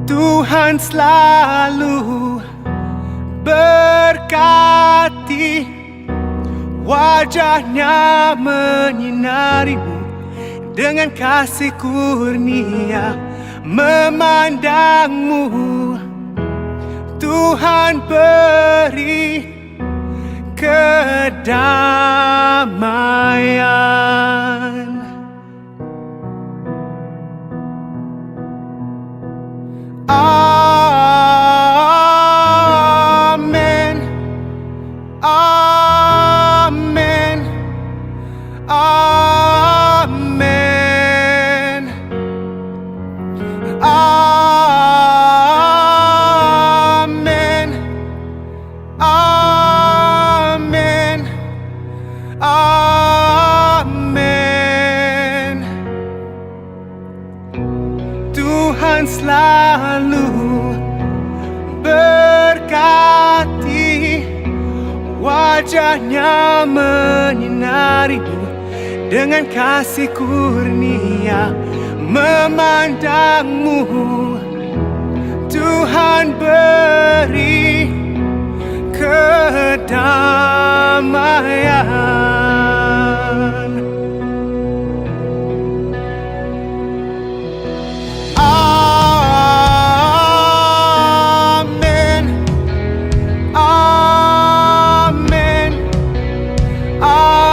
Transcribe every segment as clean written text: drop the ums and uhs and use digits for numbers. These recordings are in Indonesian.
Tuhan selalu berkati, wajahnya menyinarimu dengan kasih kurnia memandangmu. Tuhan beri kedamaian. Amin. Amin. Amin. Amin. Amin. Amin. Tuhan selalu berkati, wajahnya menyinarimu dengan kasih kurnia memandangmu. Tuhan beri kedamaian. Amin. Amin. Amin.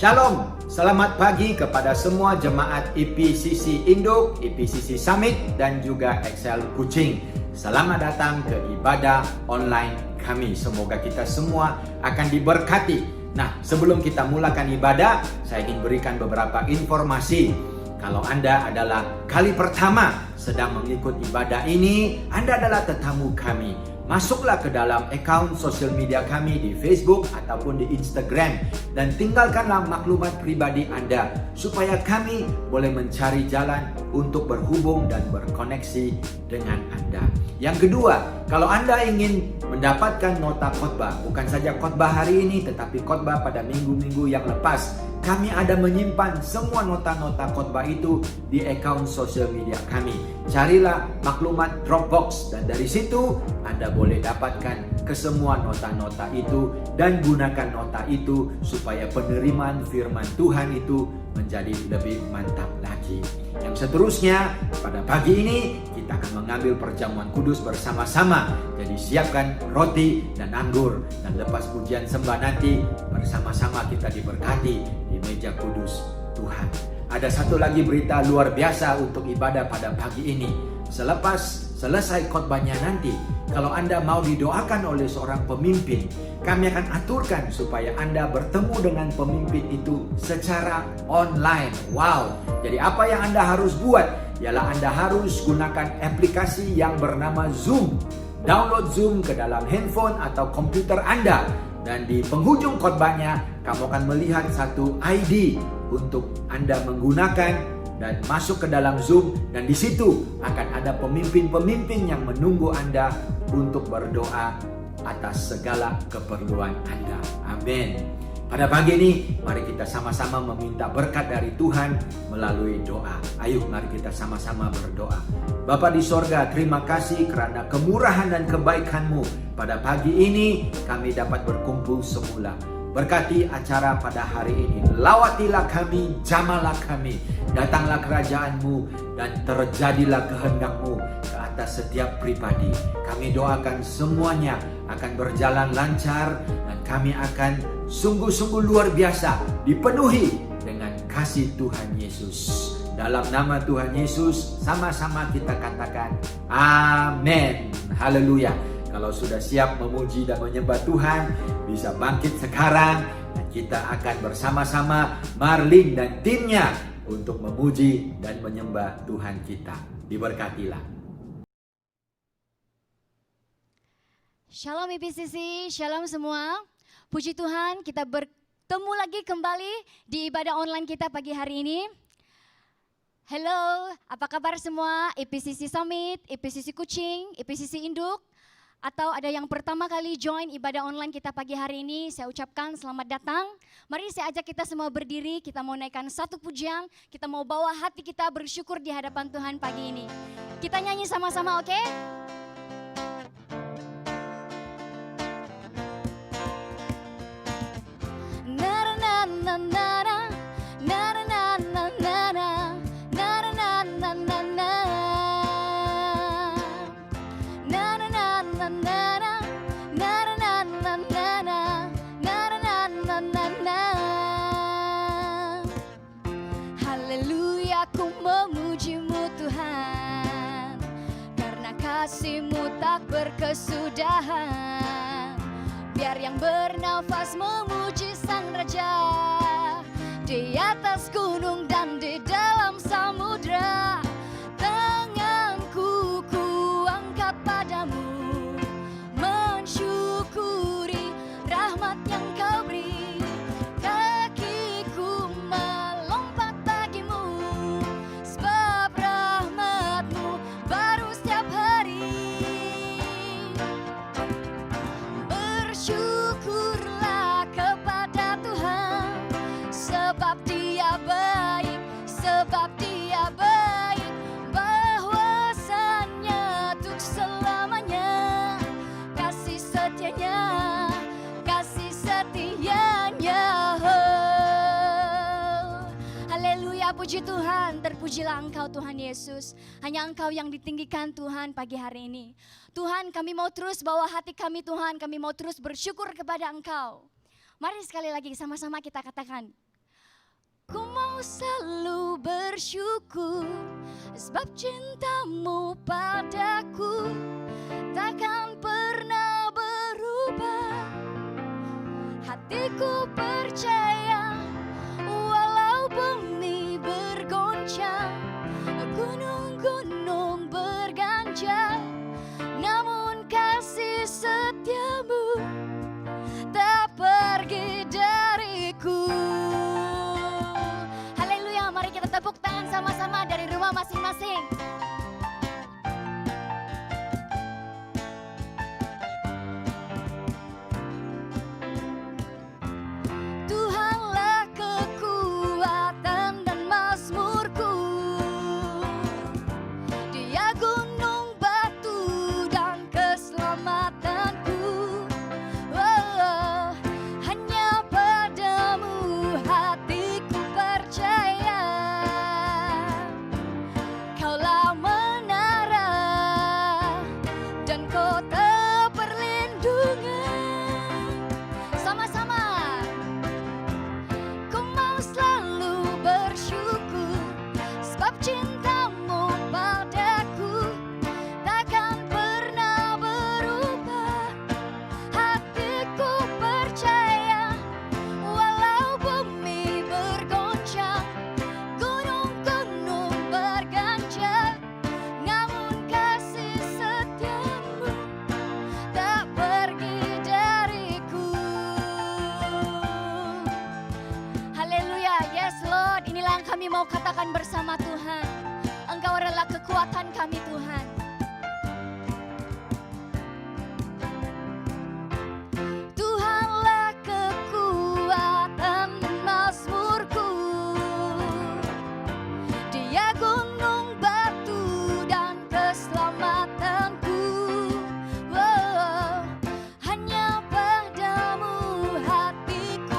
Shalom, selamat pagi kepada semua jemaat IPCC Induk, IPCC Summit dan juga Excel Kuching. Selamat datang ke ibadah online kami. Semoga kita semua akan diberkati. Nah, sebelum kita mulakan ibadah, saya ingin berikan beberapa informasi. Kalau Anda adalah kali pertama sedang mengikut ibadah ini, Anda adalah tetamu kami. Masuklah ke dalam akaun sosial media kami di Facebook ataupun di Instagram dan tinggalkanlah maklumat pribadi Anda supaya kami boleh mencari jalan untuk berhubung dan berkoneksi dengan Anda. Yang kedua, kalau Anda ingin mendapatkan nota khotbah, bukan saja khotbah hari ini tetapi khotbah pada minggu-minggu yang lepas, kami ada menyimpan semua nota-nota khotbah itu di akaun sosial media kami. Carilah maklumat Dropbox dan dari situ Anda boleh dapatkan kesemua nota-nota itu dan gunakan nota itu supaya penerimaan firman Tuhan itu menjadi lebih mantap lagi. Yang seterusnya, pada pagi ini kita akan mengambil perjamuan kudus bersama-sama. Jadi siapkan roti dan anggur dan lepas pujian sembah nanti bersama-sama kita diberkati di meja kudus Tuhan. Ada satu lagi berita luar biasa untuk ibadah pada pagi ini. Selepas selesai khotbahnya nanti, kalau Anda mau didoakan oleh seorang pemimpin, kami akan aturkan supaya Anda bertemu dengan pemimpin itu secara online. Wow! Jadi apa yang Anda harus buat? Ialah Anda harus gunakan aplikasi yang bernama Zoom. Download Zoom ke dalam handphone atau komputer Anda. Dan di penghujung khotbahnya, kamu akan melihat satu ID untuk Anda menggunakan dan masuk ke dalam Zoom, dan di situ akan ada pemimpin-pemimpin yang menunggu Anda untuk berdoa atas segala keperluan Anda. Amin. Pada pagi ini, mari kita sama-sama meminta berkat dari Tuhan melalui doa. Ayo, mari kita sama-sama berdoa. Bapa di sorga, terima kasih karena kemurahan dan kebaikan-Mu. Pada pagi ini, kami dapat berkumpul semula. Berkati acara pada hari ini. Lawatilah kami, jamalah kami. Datanglah kerajaan-Mu dan terjadilah kehendak-Mu ke atas setiap pribadi. Kami doakan semuanya akan berjalan lancar dan kami akan sungguh-sungguh luar biasa dipenuhi dengan kasih Tuhan Yesus. Dalam nama Tuhan Yesus, sama-sama kita katakan amin. Haleluya. Kalau sudah siap memuji dan menyembah Tuhan, bisa bangkit sekarang dan kita akan bersama-sama Marlin dan timnya untuk memuji dan menyembah Tuhan kita. Diberkatilah. Shalom IPCC, shalom semua. Puji Tuhan, kita bertemu lagi kembali di ibadah online kita pagi hari ini. Hello, apa kabar semua? IPCC Summit, IPCC Kucing, IPCC Induk. Atau ada yang pertama kali join ibadah online kita pagi hari ini, saya ucapkan selamat datang. Mari saya ajak kita semua berdiri, kita mau naikkan satu pujian, kita mau bawa hati kita bersyukur di hadapan Tuhan pagi ini. Kita nyanyi sama-sama, oke? Nara na na nara, nara na na nara, nara na na na na. Haleluya, ku memuji-Mu Tuhan, karena kasih-Mu tak berkesudahan. Biar yang bernafas memuji Sang Raja, di atas gunung dan di dalam samudra. Tanganku ku angkat padamu, mensyukuri rahmat yang Kau beri. Kakiku melompat bagimu, sebab rahmat-Mu baru setiap hari. Bersyukurlah kepada Tuhan, sebab Dia baik, sebab Dia baik. Bahwasannya untuk selamanya, kasih setianya, kasih setianya. Haleluya, puji Tuhan, terpujilah Engkau Tuhan Yesus. Hanya Engkau yang ditinggikan Tuhan pagi hari ini. Tuhan, kami mau terus bawa hati kami Tuhan, kami mau terus bersyukur kepada Engkau. Mari sekali lagi sama-sama kita katakan. Ku mau selalu bersyukur, sebab cinta-Mu padaku takkan pernah berubah. Hatiku percaya, walau bumi bergoncang, gunung-gunung berganjal, namun kasih setia-Mu tak pergi dariku. Haleluya, mari kita tepuk tangan sama-sama dari rumah masing-masing. Tuhanlah kekuatan dan mazmurku, Dia gunung batu dan keselamatanku. Oh, hanya padamu hatiku percaya, Kaulah menara dan kota perlindungan. Sama-sama. Ku mau selalu bersyukur, sebab cinta-Mu padaku takkan pernah berubah. Hatiku percaya, walau bumi bergoncang, gunung-gunung berganjal, namun kasih setia-Mu tak pergi dariku. Haleluya, yes Lord, inilah yang kami mau katakan bersama Tuhan. Engkau adalah kekuatan kami Tuhan. Tuhanlah kekuatan dan mazmurku, Dia gunung batu dan keselamatanku. Oh, hanya padamu hatiku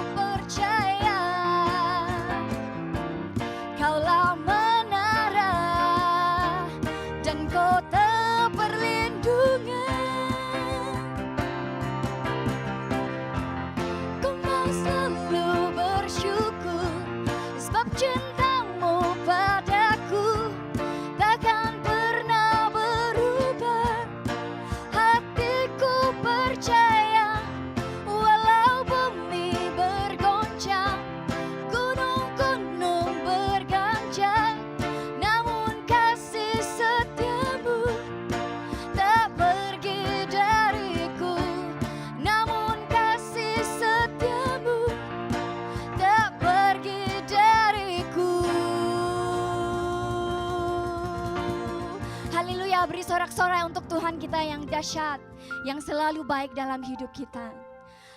beri sorak-sorai untuk Tuhan kita yang dahsyat, yang selalu baik dalam hidup kita.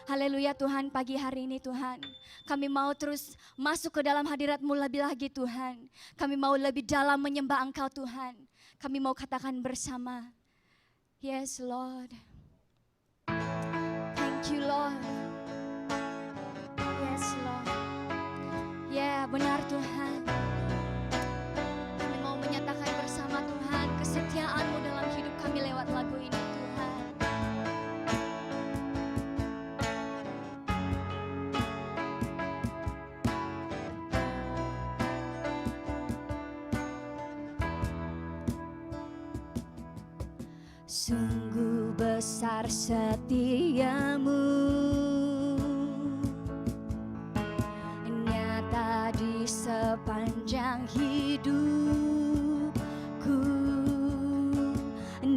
Haleluya Tuhan, pagi hari ini Tuhan, kami mau terus masuk ke dalam hadirat-Mu lebih lagi Tuhan. Kami mau lebih dalam menyembah Engkau Tuhan. Kami mau katakan bersama, yes Lord. Thank you Lord. Yes Lord. Ya benar Tuhan. Kami mau menyatakan bersama Tuhan kesetiaan-Mu dalam hidup kami lewat lagu ini Tuhan. Sungguh besar setiamu, nyata di sepanjang hidupku.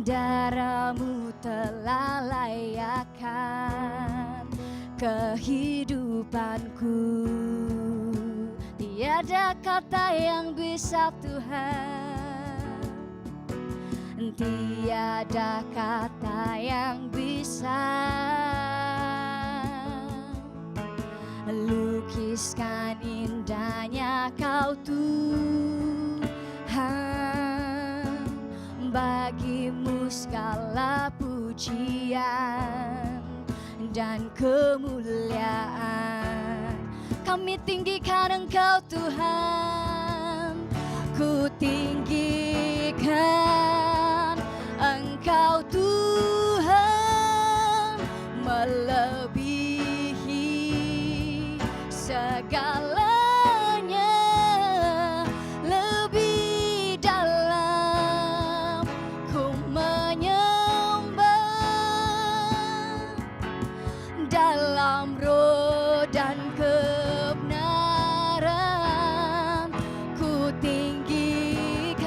Darah-Mu telah layakkan kehidupanku. Tiada kata yang bisa Tuhan, tiada kata yang bisa lukiskan indahnya Kau Tuhan. Bagimu segala pujian dan kemuliaan. Kami tinggikan Engkau Tuhan, ku tinggikan Engkau Tuhan, melebihi segalanya, lebih dalam ku menyembah, dalam roh dan kebenaran ku tinggikan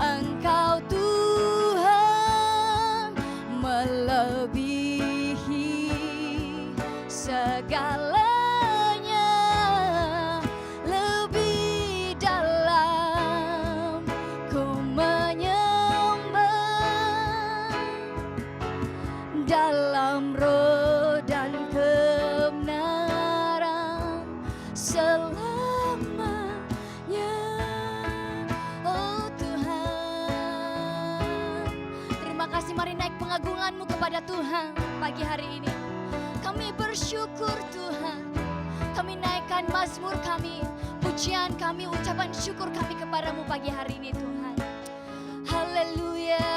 Engkau Tuhan, melebihi segalanya, lebih dalam ku menyembah, dalam roh dan kebenaran selamanya. Oh Tuhan, terima kasih. Mari naik pengagungan-Mu kepada Tuhan pagi hari ini. Kami bersyukur Tuhan. Kami naikkan mazmur kami, pujian kami, ucapan syukur kami kepada-Mu pagi hari ini Tuhan. Haleluya.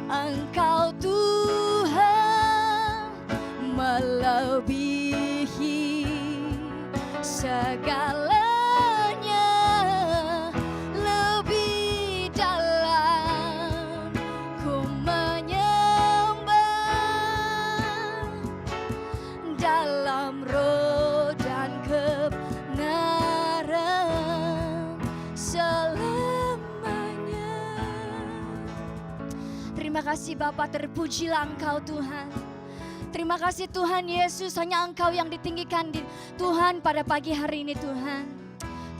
Engkau Tuhan, melebihi segalanya, lebih dalam ku menyembah, dalam roh dan kebenaran selamanya. Terima kasih Bapa, terpujilah Engkau Tuhan. Terima kasih Tuhan Yesus, hanya Engkau yang ditinggikan Tuhan pada pagi hari ini Tuhan.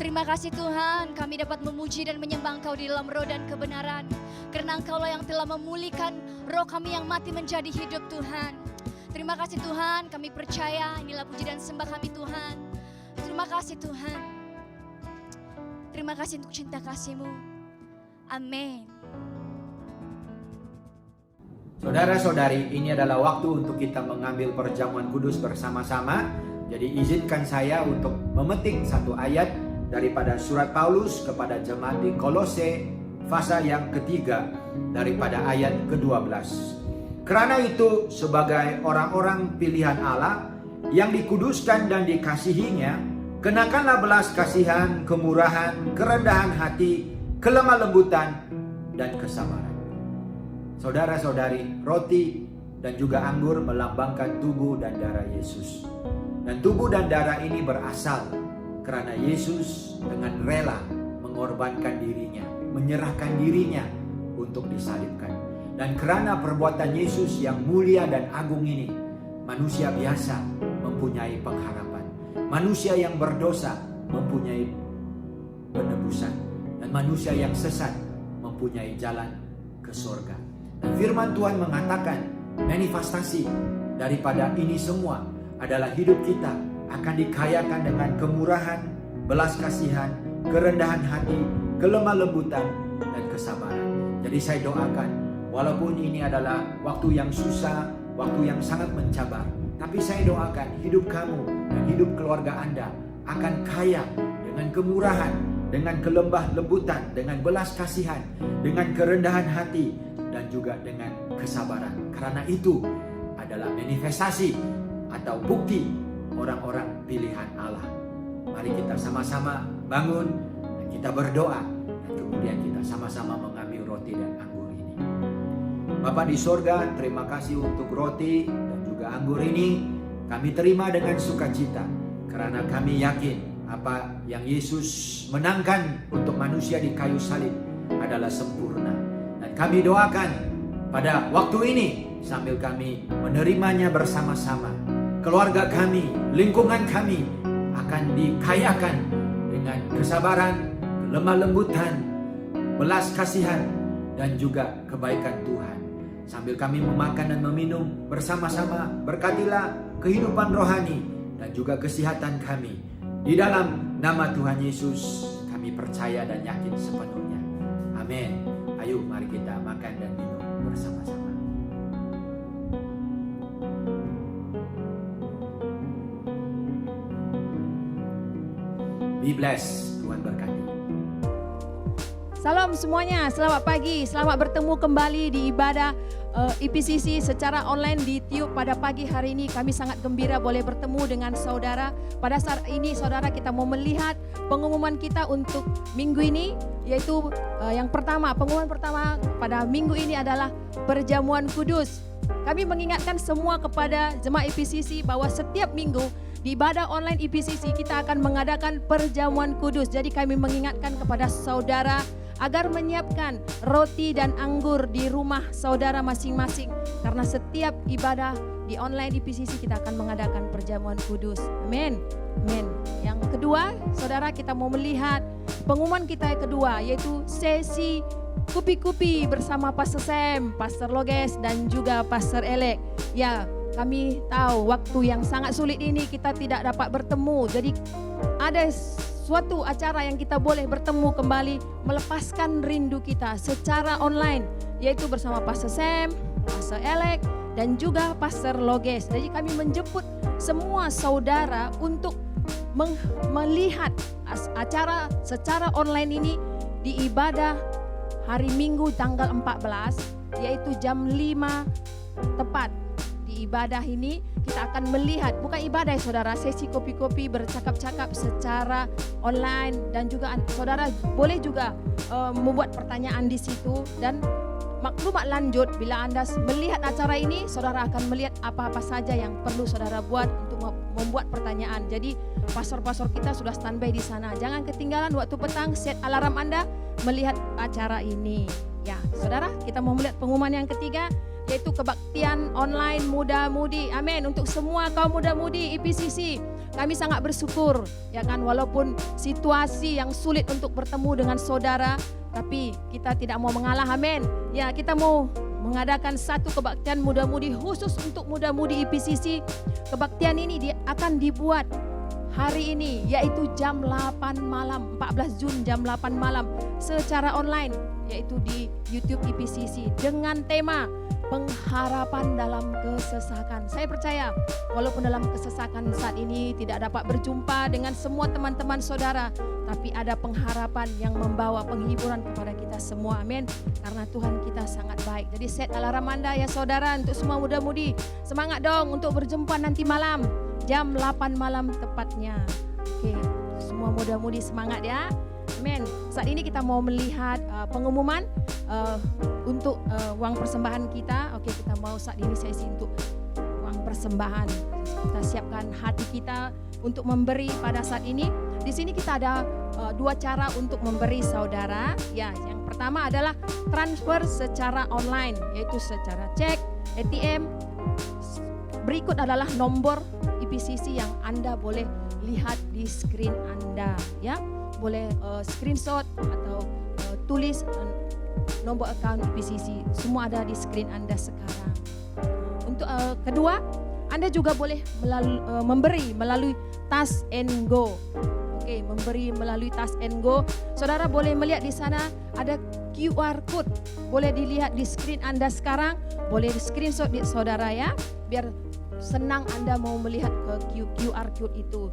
Terima kasih Tuhan, kami dapat memuji dan menyembah Engkau di dalam roh dan kebenaran. Karena Engkau-lah yang telah memulihkan roh kami yang mati menjadi hidup Tuhan. Terima kasih Tuhan, kami percaya inilah puji dan sembah kami Tuhan. Terima kasih Tuhan. Terima kasih untuk cinta kasih-Mu. Amin. Saudara-saudari, ini adalah waktu untuk kita mengambil perjamuan kudus bersama-sama. Jadi izinkan saya untuk memetik satu ayat daripada surat Paulus kepada jemaat di Kolose pasal yang ketiga daripada ayat ke-12. Karena itu sebagai orang-orang pilihan Allah yang dikuduskan dan dikasihinya, kenakanlah belas kasihan, kemurahan, kerendahan hati, kelemah lembutan, dan kesabaran. Saudara-saudari, roti dan juga anggur melambangkan tubuh dan darah Yesus. Dan tubuh dan darah ini berasal karena Yesus dengan rela mengorbankan dirinya, menyerahkan dirinya untuk disalibkan. Dan kerana perbuatan Yesus yang mulia dan agung ini, manusia biasa mempunyai pengharapan. Manusia yang berdosa mempunyai penebusan. Dan manusia yang sesat mempunyai jalan ke surga. Dan firman Tuhan mengatakan manifestasi daripada ini semua adalah hidup kita akan dikayakan dengan kemurahan, belas kasihan, kerendahan hati, kelemah lembutan, dan kesabaran. Jadi saya doakan, walaupun ini adalah waktu yang susah, waktu yang sangat mencabar, tapi saya doakan hidup kamu dan hidup keluarga Anda akan kaya dengan kemurahan, dengan kelemah lembutan, dengan belas kasihan, dengan kerendahan hati, dan juga dengan kesabaran. Karena itu adalah manifestasi atau bukti orang-orang pilihan Allah. Mari kita sama-sama bangun dan kita berdoa, dan kemudian kita sama-sama mengambil roti dan anggur ini. Bapa di sorga, terima kasih untuk roti dan juga anggur ini. Kami terima dengan sukacita karena kami yakin apa yang Yesus menangkan untuk manusia di kayu salib adalah sempurna. Dan kami doakan pada waktu ini sambil kami menerimanya bersama-sama, keluarga kami, lingkungan kami akan dikayakan dengan kesabaran, kelemah lembutan, belas kasihan, dan juga kebaikan Tuhan. Sambil kami memakan dan meminum bersama-sama, berkatilah kehidupan rohani dan juga kesehatan kami. Di dalam nama Tuhan Yesus kami percaya dan yakin sepenuhnya. Amin. Ayo mari kita makan dan minum bersama-sama. Be blessed. Tuhan berkati. Salam semuanya, selamat pagi, selamat bertemu kembali di ibadah IPCC secara online di Tiup pada pagi hari ini. Kami sangat gembira boleh bertemu dengan saudara. Pada saat ini saudara kita mau melihat pengumuman kita untuk minggu ini, yaitu yang pertama, pengumuman pertama pada minggu ini adalah perjamuan kudus. Kami mengingatkan semua kepada jemaat IPCC bahwa setiap minggu di ibadah online IPCC kita akan mengadakan perjamuan kudus. Jadi kami mengingatkan kepada saudara agar menyiapkan roti dan anggur di rumah saudara masing-masing. Karena setiap ibadah di online IPCC kita akan mengadakan perjamuan kudus. Amin. Amin. Yang kedua, saudara kita mau melihat pengumuman kita yang kedua, yaitu sesi kupi-kupi bersama Pastor Sam, Pastor Loges, dan juga Pastor Elek. Ya, kami tahu waktu yang sangat sulit ini kita tidak dapat bertemu. Jadi ada suatu acara yang kita boleh bertemu kembali, melepaskan rindu kita secara online, yaitu bersama Pastor Sam, Pastor Elek, dan juga Pastor Loges. Jadi kami menjemput semua saudara untuk melihat acara secara online ini di ibadah hari Minggu tanggal 14, yaitu jam 5 tepat. Di ibadah ini kita akan melihat, bukan ibadah ya saudara, sesi kopi-kopi bercakap-cakap secara online, dan juga saudara boleh juga membuat pertanyaan di situ. Dan maklumat lanjut, bila Anda melihat acara ini, saudara akan melihat apa-apa saja yang perlu saudara buat untuk membuat pertanyaan. Jadi pastor-pastor kita sudah standby di sana. Jangan ketinggalan waktu petang, set alarm Anda melihat acara ini. Ya, saudara, kita mau melihat pengumuman yang ketiga, yaitu kebaktian online muda-mudi. Amin. Untuk semua kaum muda-mudi IPCC, kami sangat bersyukur, ya kan, walaupun situasi yang sulit untuk bertemu dengan saudara, tapi kita tidak mau mengalah. Amin. Ya, kita mau mengadakan satu kebaktian muda-mudi khusus untuk muda-mudi IPCC. Kebaktian ini akan dibuat hari ini, yaitu jam 8 malam, 14 Jun jam 8 malam secara online, yaitu di YouTube IPCC dengan tema pengharapan dalam kesesakan. Saya percaya walaupun dalam kesesakan saat ini tidak dapat berjumpa dengan semua teman-teman saudara, tapi ada pengharapan yang membawa penghiburan kepada kita semua. Amin. Karena Tuhan kita sangat baik. Jadi set alarm Anda ya saudara, untuk semua muda-mudi. Semangat dong untuk berjumpa nanti malam jam 8 malam tepatnya. Oke, semua muda-mudi semangat ya. Amin. Saat ini kita mau melihat pengumuman untuk uang persembahan kita. Oke, kita mau saat ini sesi untuk uang persembahan. Kita siapkan hati kita untuk memberi pada saat ini. Di Di sini kita ada dua cara untuk memberi saudara. Ya, yang pertama adalah transfer secara online, yaitu secara cek, ATM. Berikut adalah nomor IPCC yang Anda boleh lihat di screen Anda, ya. Boleh screenshot atau tulis nomor account IPCC. Semua ada di screen Anda sekarang. Untuk kedua, Anda juga boleh memberi melalui Touch and Go. Oke, memberi melalui Touch and Go. Saudara boleh melihat di sana ada QR code. Boleh dilihat di screen Anda sekarang. Boleh di screenshot di saudara ya, biar senang Anda mau melihat ke QR code itu.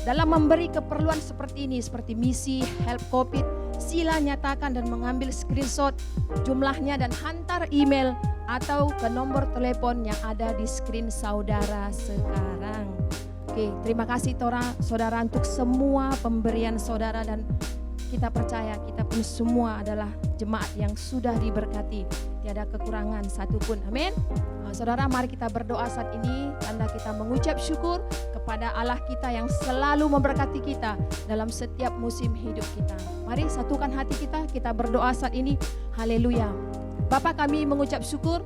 Dalam memberi keperluan seperti ini, seperti misi, help COVID, sila nyatakan dan mengambil screenshot jumlahnya dan hantar email atau ke nomor telepon yang ada di screen saudara sekarang. Oke, terima kasih saudara untuk semua pemberian saudara, dan kita percaya kita pun semua adalah jemaat yang sudah diberkati. Tiada kekurangan satupun. Amin. Saudara, mari kita berdoa saat ini. Tanda kita mengucap syukur kepada Allah kita yang selalu memberkati kita dalam setiap musim hidup kita. Mari satukan hati kita berdoa saat ini. Haleluya. Bapa, kami mengucap syukur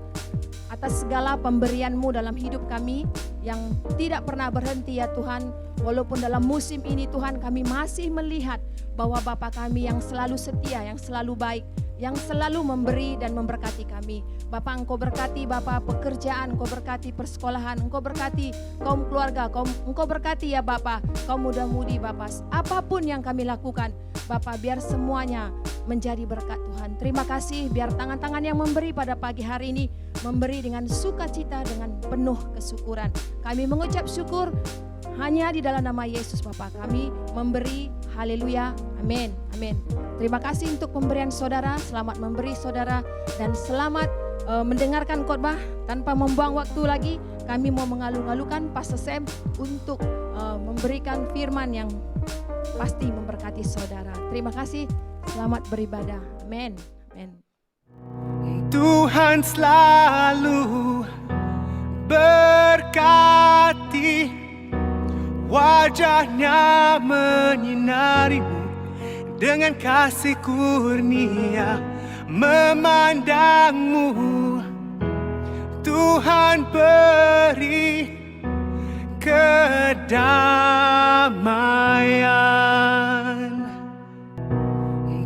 atas segala pemberian-Mu dalam hidup kami yang tidak pernah berhenti ya Tuhan. Walaupun dalam musim ini Tuhan, kami masih melihat bahwa Bapa kami yang selalu setia, yang selalu baik, yang selalu memberi dan memberkati kami. Bapa, Engkau berkati Bapa pekerjaan, Engkau berkati persekolahan, Engkau berkati kaum keluarga, Engkau berkati ya Bapa kaum muda-mudi Bapa. Apapun yang kami lakukan Bapa, biar semuanya menjadi berkat Tuhan. Terima kasih, biar tangan-tangan yang memberi pada pagi hari ini memberi dengan sukacita, dengan penuh kesyukuran. Kami mengucap syukur hanya di dalam nama Yesus Bapa kami memberi. Haleluya. Amin. Amin. Terima kasih untuk pemberian saudara. Selamat memberi saudara, dan selamat mendengarkan khotbah. Tanpa membuang waktu lagi, kami mau mengalu-alukan Pastor Sam untuk memberikan firman yang pasti memberkati saudara. Terima kasih. Selamat beribadah. Amin. Amin. Tuhan selalu berkati, wajahnya menyinarimu dengan kasih kurnia memandangmu. Tuhan beri kedamaian.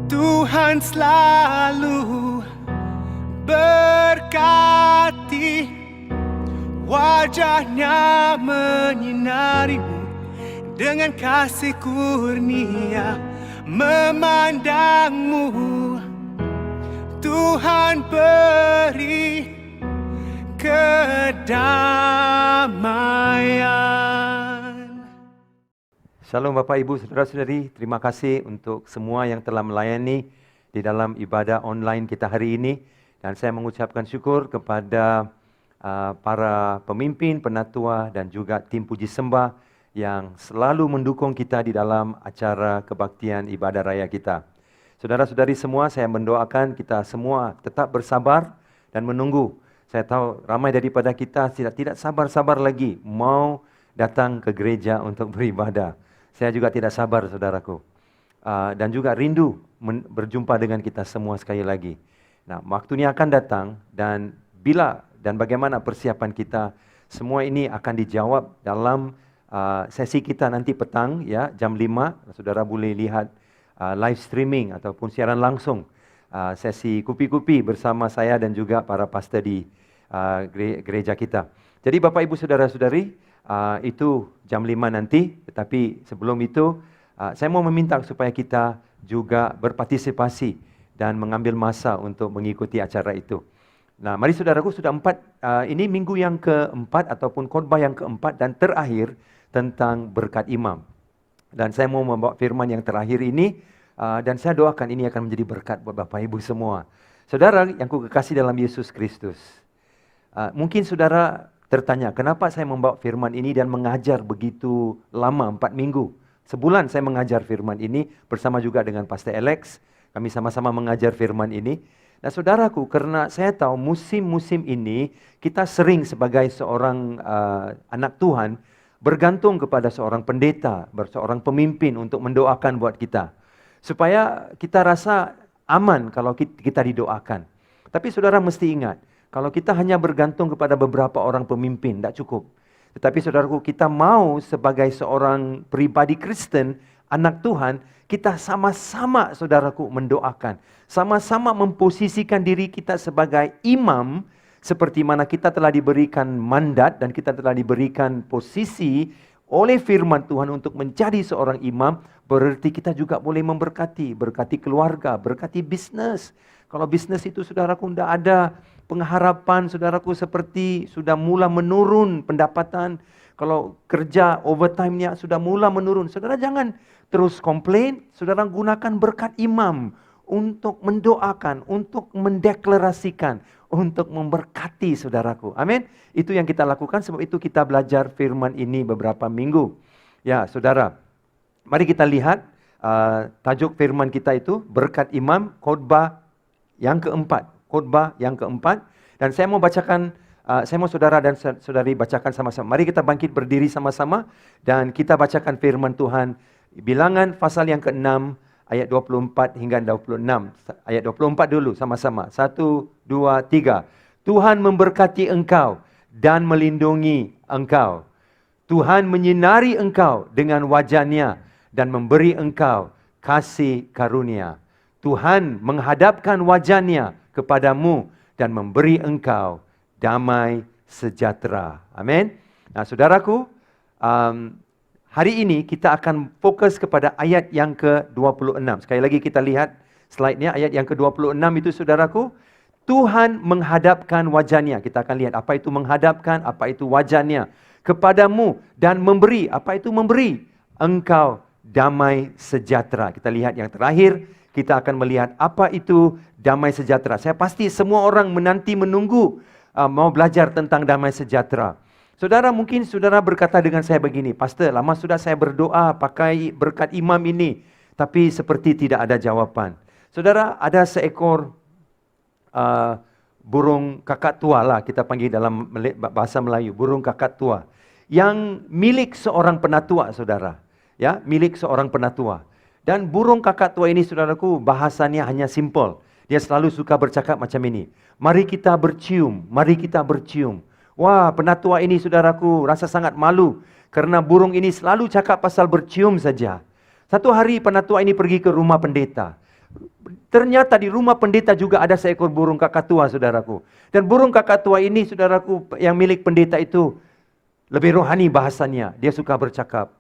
Tuhan selalu berkati, wajahnya menyinarimu dengan kasih kurnia memandangmu. Tuhan beri kedamaian. Shalom Bapak Ibu Saudara-saudari, terima kasih untuk semua yang telah melayani di dalam ibadah online kita hari ini. Dan saya mengucapkan syukur kepada para pemimpin, penatua dan juga tim puji sembah yang selalu mendukung kita di dalam acara kebaktian ibadah raya kita. Saudara-saudari semua, saya mendoakan kita semua tetap bersabar dan menunggu. Saya tahu ramai daripada kita tidak sabar-sabar lagi mau datang ke gereja untuk beribadah. Saya juga tidak sabar, saudaraku. Dan juga rindu berjumpa dengan kita semua sekali lagi. Nah, waktunya akan datang, dan bila dan bagaimana persiapan kita, semua ini akan dijawab dalam sesi kita nanti petang ya, jam 5. Saudara boleh lihat live streaming ataupun siaran langsung sesi kupi-kupi bersama saya dan juga para pastor di gereja kita. Jadi Bapak Ibu Saudara-saudari, itu jam 5 nanti, tetapi sebelum itu saya mau meminta supaya kita juga berpartisipasi dan mengambil masa untuk mengikuti acara itu. Nah, mari saudaraku, sudah ini minggu yang keempat ataupun khotbah yang keempat dan terakhir tentang berkat imam. Dan saya mau membawa firman yang terakhir ini, dan saya doakan ini akan menjadi berkat buat Bapak Ibu semua. Saudara yang kukasihi dalam Yesus Kristus, mungkin saudara tertanya, kenapa saya membawa firman ini dan mengajar begitu lama, 4 minggu. Sebulan saya mengajar firman ini bersama juga dengan Pastor Alex. Kami sama-sama mengajar firman ini. Nah saudaraku, karena saya tahu musim-musim ini kita sering sebagai seorang anak Tuhan bergantung kepada seorang pendeta, seorang pemimpin untuk mendoakan buat kita. Supaya kita rasa aman kalau kita didoakan. Tapi saudara mesti ingat, kalau kita hanya bergantung kepada beberapa orang pemimpin, tidak cukup. Tetapi saudaraku, kita mau sebagai seorang pribadi Kristen, anak Tuhan, kita sama-sama saudaraku mendoakan. Sama-sama memposisikan diri kita sebagai imam, seperti mana kita telah diberikan mandat dan kita telah diberikan posisi oleh firman Tuhan untuk menjadi seorang imam, berarti kita juga boleh memberkati, berkati keluarga, berkati bisnis. Kalau bisnis itu saudaraku tidak ada pengharapan, saudaraku seperti sudah mula menurun pendapatan. Kalau kerja overtime-nya sudah mula menurun, saudara jangan terus komplain, saudara gunakan berkat imam untuk mendoakan, untuk mendeklarasikan, untuk memberkati saudaraku. Amin. Itu yang kita lakukan, sebab itu kita belajar firman ini beberapa minggu. Ya, saudara, mari kita lihat tajuk firman kita itu berkat imam, khotbah yang keempat. Khotbah yang keempat. Dan saya mau bacakan, saya mau saudara dan saudari bacakan sama-sama. Mari kita bangkit berdiri sama-sama dan kita bacakan firman Tuhan. Bilangan pasal yang ke-6 ayat 24 hingga 26. Ayat 24 dulu sama-sama. 1, 2, 3. Tuhan memberkati engkau dan melindungi engkau. Tuhan menyinari engkau dengan wajah-Nya dan memberi engkau kasih karunia. Tuhan menghadapkan wajah-Nya kepadamu dan memberi engkau damai sejahtera. Amin. Nah, saudaraku, hari ini kita akan fokus kepada ayat yang ke-26. Sekali lagi kita lihat slide-nya, ayat yang ke-26 itu saudaraku. Tuhan menghadapkan wajah-Nya. Kita akan lihat apa itu menghadapkan, apa itu wajah-Nya kepadamu dan memberi. Apa itu memberi? Engkau damai sejahtera. Kita lihat yang terakhir, kita akan melihat apa itu damai sejahtera. Saya pasti semua orang menunggu mau belajar tentang damai sejahtera. Saudara, mungkin saudara berkata dengan saya begini, Pastor, lama sudah saya berdoa pakai berkat imam ini, tapi seperti tidak ada jawaban. Saudara, ada seekor burung kakak tua lah, kita panggil dalam bahasa Melayu, burung kakak tua, yang milik seorang penatua, saudara. Ya, milik seorang penatua. Dan burung kakak tua ini, saudaraku, bahasanya hanya simple. Dia selalu suka bercakap macam ini. Mari kita bercium, mari kita bercium. Wah, penatua ini saudaraku rasa sangat malu karena burung ini selalu cakap pasal bercium saja. Satu hari penatua ini pergi ke rumah pendeta. Ternyata di rumah pendeta juga ada seekor burung kakak tua, saudaraku. Dan burung kakak tua ini, saudaraku, yang milik pendeta itu lebih rohani bahasanya. Dia suka bercakap,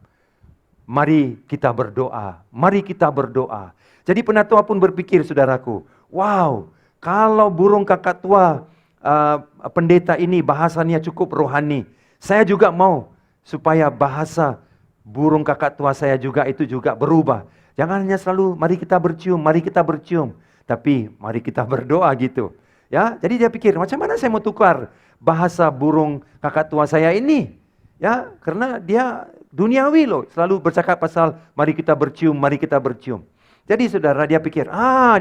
mari kita berdoa, mari kita berdoa. Jadi penatua pun berpikir, saudaraku, wow, kalau burung kakak tua pendeta ini bahasanya cukup rohani, saya juga mau supaya bahasa burung kakak tua saya juga itu juga berubah. Jangan hanya selalu mari kita bercium, mari kita bercium, tapi mari kita berdoa gitu. Ya, jadi dia pikir macam mana saya mau tukar bahasa burung kakak tua saya ini? Ya, karena dia duniawi loh, selalu bercakap pasal mari kita bercium, mari kita bercium. Jadi saudara, dia pikir,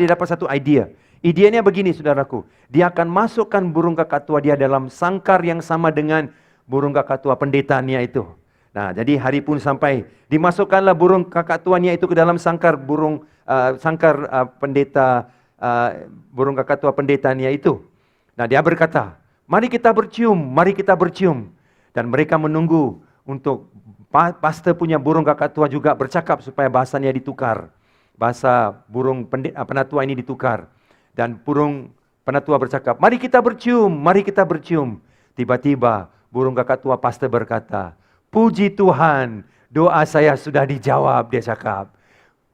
dia dapat satu idea. Idenya begini, saudaraku. Dia akan masukkan burung kakak tua dia dalam sangkar yang sama dengan burung kakak tua pendetanya itu. Nah, jadi hari pun sampai, dimasukkanlah burung kakak tuanya itu ke dalam sangkar pendeta, burung kakak tua pendetanya itu. Nah, dia berkata, mari kita bercium, mari kita bercium. Dan mereka menunggu untuk pastor punya burung kakak tua juga bercakap supaya bahasanya ditukar. Bahasa burung penatua ini ditukar. Dan burung penatua bercakap, mari kita bercium, mari kita bercium. Tiba-tiba burung kakak tua pastor berkata, puji Tuhan, doa saya sudah dijawab, dia cakap.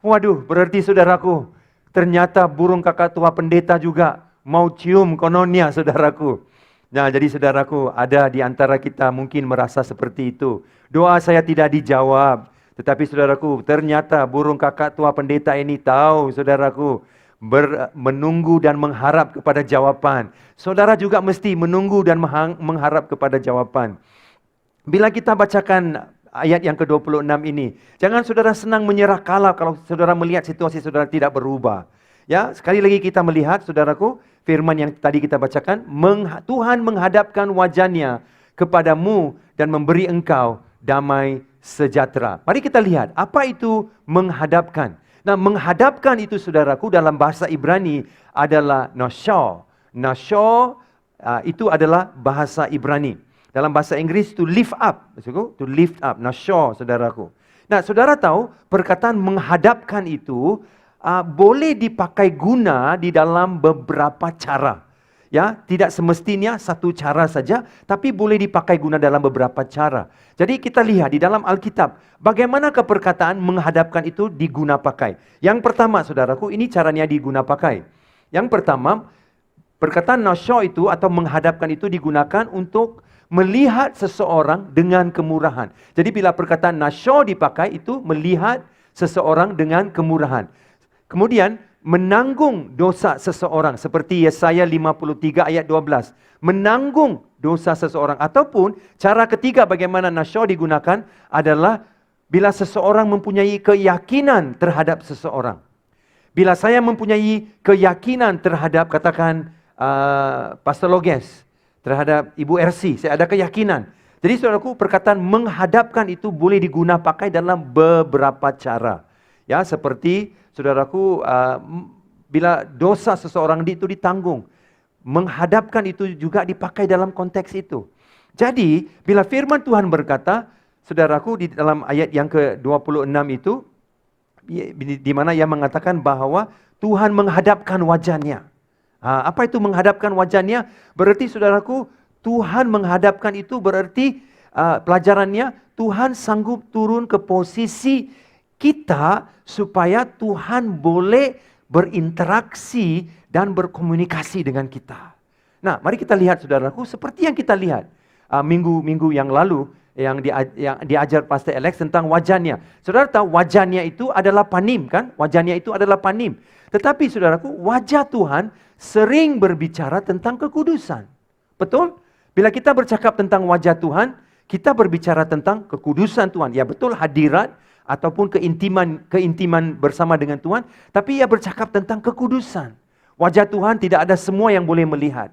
Waduh, berarti saudaraku, ternyata burung kakak tua pendeta juga mau cium kononnya, saudaraku. Nah, jadi saudaraku, ada di antara kita mungkin merasa seperti itu. Doa saya tidak dijawab. Tetapi saudaraku, ternyata burung kakak tua pendeta ini tahu, saudaraku, menunggu dan mengharap kepada jawaban. Saudara juga mesti menunggu dan mengharap kepada jawaban. Bila kita bacakan ayat yang ke-26 ini, jangan saudara senang menyerah kalah kalau saudara melihat situasi saudara tidak berubah. Ya, sekali lagi kita melihat, saudaraku, firman yang tadi kita bacakan, Tuhan menghadapkan wajah-Nya kepadamu dan memberi engkau damai sejahtera. Mari kita lihat, apa itu menghadapkan? Nah, menghadapkan itu saudaraku dalam bahasa Ibrani adalah nashor. Nashor itu adalah bahasa Ibrani. Dalam bahasa Inggris to lift up. To lift up, nashor saudaraku. Nah, saudara tahu perkataan menghadapkan itu boleh dipakai guna di dalam beberapa cara. Ya, tidak semestinya satu cara saja, tapi boleh dipakai guna dalam beberapa cara. Jadi kita lihat di dalam Alkitab, bagaimanakah perkataan menghadapkan itu diguna pakai. Yang pertama, saudaraku, ini caranya diguna pakai. Yang pertama, perkataan nashor itu atau menghadapkan itu digunakan untuk melihat seseorang dengan kemurahan. Jadi bila perkataan nashor dipakai itu melihat seseorang dengan kemurahan. Kemudian menanggung dosa seseorang seperti Yesaya 53 ayat 12. Menanggung dosa seseorang, ataupun cara ketiga bagaimana nashor digunakan adalah bila seseorang mempunyai keyakinan terhadap seseorang. Bila saya mempunyai keyakinan terhadap katakan Pastor Loges, terhadap Ibu Ersi, saya ada keyakinan. Jadi saudaraku, perkataan menghadapkan itu boleh diguna pakai dalam beberapa cara. Ya, seperti saudaraku, bila dosa seseorang itu ditanggung, menghadapkan itu juga dipakai dalam konteks itu. Jadi, bila firman Tuhan berkata, saudaraku, di dalam ayat yang ke-26 itu, di mana ia mengatakan bahwa Tuhan menghadapkan wajahnya. Apa itu menghadapkan wajahnya? Berarti saudaraku, Tuhan menghadapkan itu berarti pelajarannya Tuhan sanggup turun ke posisi kita supaya Tuhan boleh berinteraksi dan berkomunikasi dengan kita. Nah, mari kita lihat saudaraku, seperti yang kita lihat minggu-minggu yang lalu yang diajar Pastor Alex tentang wajahnya. Saudara tahu wajahnya itu adalah panim kan? Wajahnya itu adalah panim. Tetapi saudaraku, wajah Tuhan sering berbicara tentang kekudusan. Betul? Bila kita bercakap tentang wajah Tuhan, kita berbicara tentang kekudusan Tuhan. Ya betul, hadirat ataupun keintiman bersama dengan Tuhan, tapi ia bercakap tentang kekudusan. Wajah Tuhan tidak ada semua yang boleh melihat.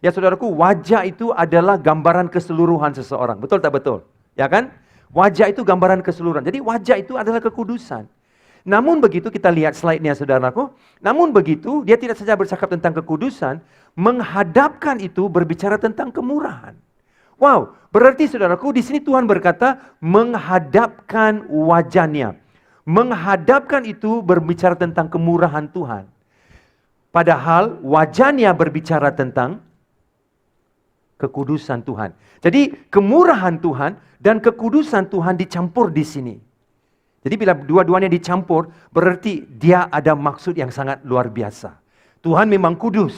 Ya saudaraku, wajah itu adalah gambaran keseluruhan seseorang. Betul tak betul? Ya kan? Wajah itu gambaran keseluruhan. Jadi wajah itu adalah kekudusan. Namun begitu, kita lihat slide-nya saudaraku. Namun begitu, dia tidak saja bercakap tentang kekudusan, menghadapkan itu berbicara tentang kemurahan. Wow, berarti saudaraku, di sini Tuhan berkata menghadapkan wajahnya. Menghadapkan itu berbicara tentang kemurahan Tuhan. Padahal wajahnya berbicara tentang kekudusan Tuhan. Jadi kemurahan Tuhan dan kekudusan Tuhan dicampur di sini. Jadi bila dua-duanya dicampur, berarti dia ada maksud yang sangat luar biasa. Tuhan memang kudus.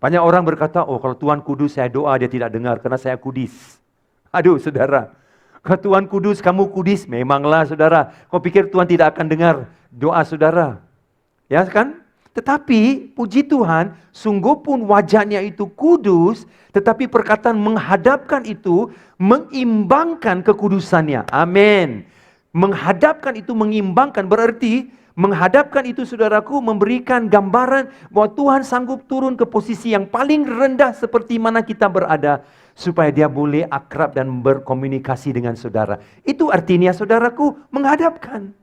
Banyak orang berkata, oh kalau Tuhan kudus saya doa dia tidak dengar karena saya kudis. Aduh saudara, kalau Tuhan kudus kamu kudis, memanglah saudara. Kau pikir Tuhan tidak akan dengar doa saudara? Ya kan? Tetapi puji Tuhan, sungguh pun wajahnya itu kudus, tetapi perkataan menghadapkan itu mengimbangkan kekudusannya. Amin. Menghadapkan itu mengimbangkan, berarti menghadapkan itu saudaraku memberikan gambaran bahwa Tuhan sanggup turun ke posisi yang paling rendah seperti mana kita berada supaya dia boleh akrab dan berkomunikasi dengan saudara. Itu artinya saudaraku menghadapkan.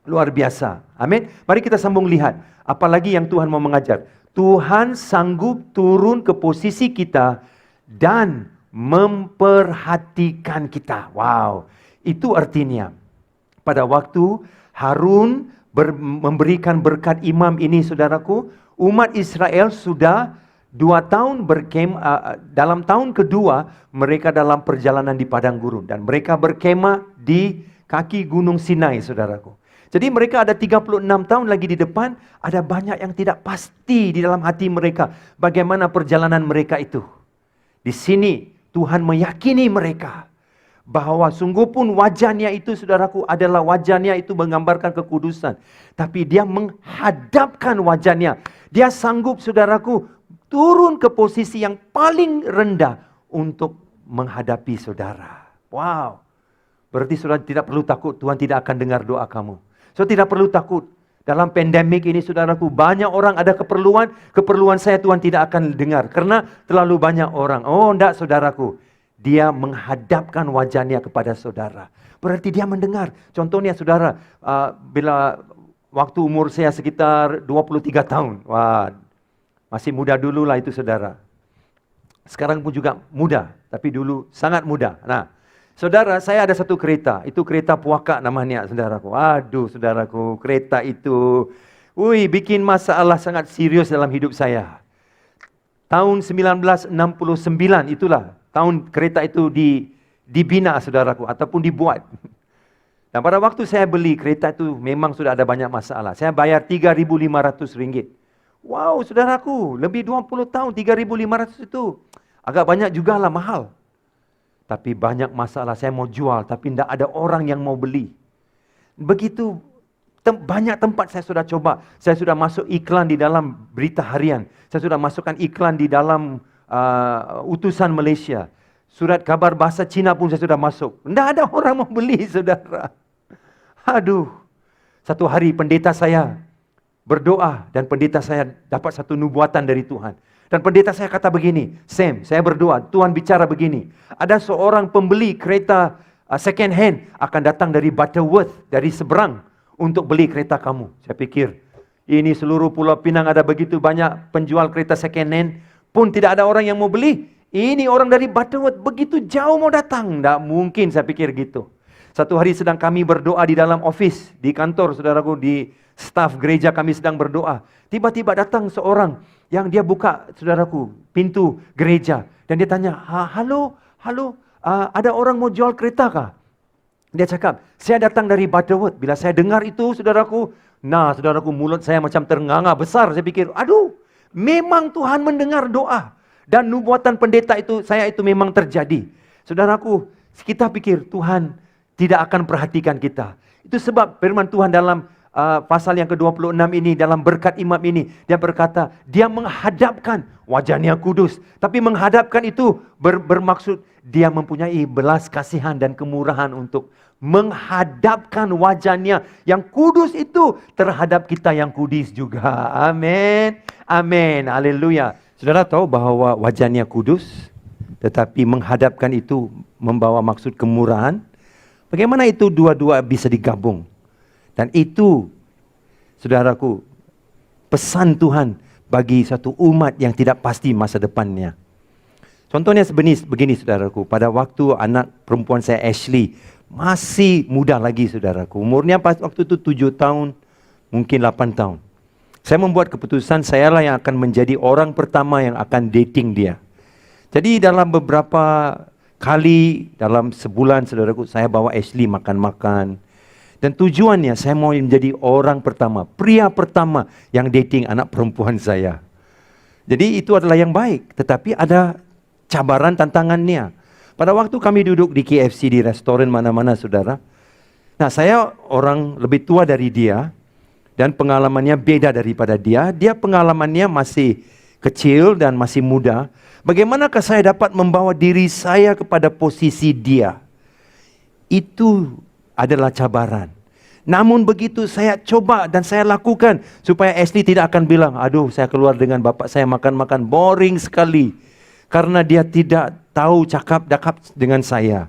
Luar biasa. Amin. Mari kita sambung lihat. Apalagi yang Tuhan mau mengajar. Tuhan sanggup turun ke posisi kita dan memperhatikan kita. Wow. Itu artinya pada waktu Harun memberikan berkat imam ini saudaraku, umat Israel sudah 2 tahun dalam tahun kedua mereka dalam perjalanan di padang gurun dan mereka berkemah di kaki gunung Sinai saudaraku. Jadi mereka ada 36 tahun lagi di depan, ada banyak yang tidak pasti di dalam hati mereka bagaimana perjalanan mereka itu. Di sini Tuhan meyakini mereka bahwa sungguh pun wajahnya itu saudaraku adalah wajahnya itu menggambarkan kekudusan. Tapi dia menghadapkan wajahnya. Dia sanggup saudaraku turun ke posisi yang paling rendah untuk menghadapi saudara. Wow. Berarti saudara tidak perlu takut Tuhan tidak akan dengar doa kamu. Saudara tidak perlu takut. Dalam pandemik ini saudaraku banyak orang ada keperluan saya Tuhan tidak akan dengar. Karena terlalu banyak orang. Oh enggak saudaraku. dia menghadapkan wajahnya kepada saudara. Berarti dia mendengar. Contohnya saudara, bila waktu umur saya sekitar 23 tahun. Wah, masih muda dulu lah itu saudara. Sekarang pun juga muda, tapi dulu sangat muda. Nah, saudara, saya ada satu kereta. Itu kereta puaka namanya, saudaraku. Aduh, saudaraku, kereta itu bikin masalah sangat serius dalam hidup saya. Tahun 1969 itulah tahun kereta itu dibina, saudaraku, ataupun dibuat. Dan pada waktu saya beli kereta itu memang sudah ada banyak masalah. Saya bayar RM3.500. Wow, saudaraku, lebih 20 tahun RM3.500 itu agak banyak juga lah, mahal. Tapi banyak masalah, saya mau jual tapi tidak ada orang yang mau beli. Begitu banyak tempat saya sudah coba. Saya sudah masuk iklan di dalam berita harian. Saya sudah masukkan iklan di dalam utusan Malaysia. Surat kabar bahasa Cina pun saya sudah masuk. Tidak ada orang mau beli, saudara. Aduh. Satu hari pendeta saya berdoa dan pendeta saya dapat satu nubuatan dari Tuhan. Dan pendeta saya kata begini, Sam, saya berdoa, Tuhan bicara begini. Ada seorang pembeli kereta second hand akan datang dari Butterworth, dari seberang, untuk beli kereta kamu. Saya pikir, ini seluruh Pulau Pinang ada begitu banyak penjual kereta second hand, pun tidak ada orang yang mau beli. Ini orang dari Butterworth begitu jauh mau datang. Tidak mungkin, saya pikir gitu. Satu hari sedang kami berdoa di dalam office, di kantor, saudaraku, di staf gereja kami sedang berdoa. Tiba-tiba datang seorang yang dia buka, saudaraku, pintu gereja. Dan dia tanya, halo, ada orang mau jual kereta kah? Dia cakap, saya datang dari Butterworth. Bila saya dengar itu, saudaraku, mulut saya macam ternganga besar. Saya pikir, aduh, memang Tuhan mendengar doa. Dan nubuatan pendeta itu, saya itu memang terjadi. Saudaraku, kita pikir Tuhan tidak akan perhatikan kita. Itu sebab firman Tuhan dalam pasal yang ke-26 ini, dalam berkat imam ini, dia berkata, dia menghadapkan wajahnya kudus. Tapi menghadapkan itu bermaksud dia mempunyai belas kasihan dan kemurahan untuk menghadapkan wajahnya yang kudus itu terhadap kita yang kudus juga. Amin. Amin. Haleluya. Saudara tahu bahwa wajahnya kudus, tetapi menghadapkan itu membawa maksud kemurahan. Bagaimana itu dua-dua bisa digabung? Dan itu, saudaraku, pesan Tuhan bagi satu umat yang tidak pasti masa depannya. Contohnya begini, saudaraku. Pada waktu anak perempuan saya Ashley masih muda lagi, saudaraku. Umurnya waktu itu 7 tahun, mungkin 8 tahun. Saya membuat keputusan sayalah yang akan menjadi orang pertama yang akan dating dia. Jadi dalam beberapa kali, dalam sebulan, saudaraku, saya bawa Ashley makan-makan. Dan tujuannya saya mau menjadi orang pertama, pria pertama yang dating anak perempuan saya. Jadi itu adalah yang baik, tetapi ada cabaran tantangannya. Pada waktu kami duduk di KFC, di restoran mana-mana, saudara. Nah, saya orang lebih tua dari dia dan pengalamannya beda daripada dia. Dia pengalamannya masih kecil dan masih muda. Bagaimanakah saya dapat membawa diri saya kepada posisi dia? Itu adalah cabaran. Namun begitu saya coba dan saya lakukan supaya Ashley tidak akan bilang, aduh saya keluar dengan bapak saya makan-makan, boring sekali. Karena dia tidak tahu cakap-dakap dengan saya.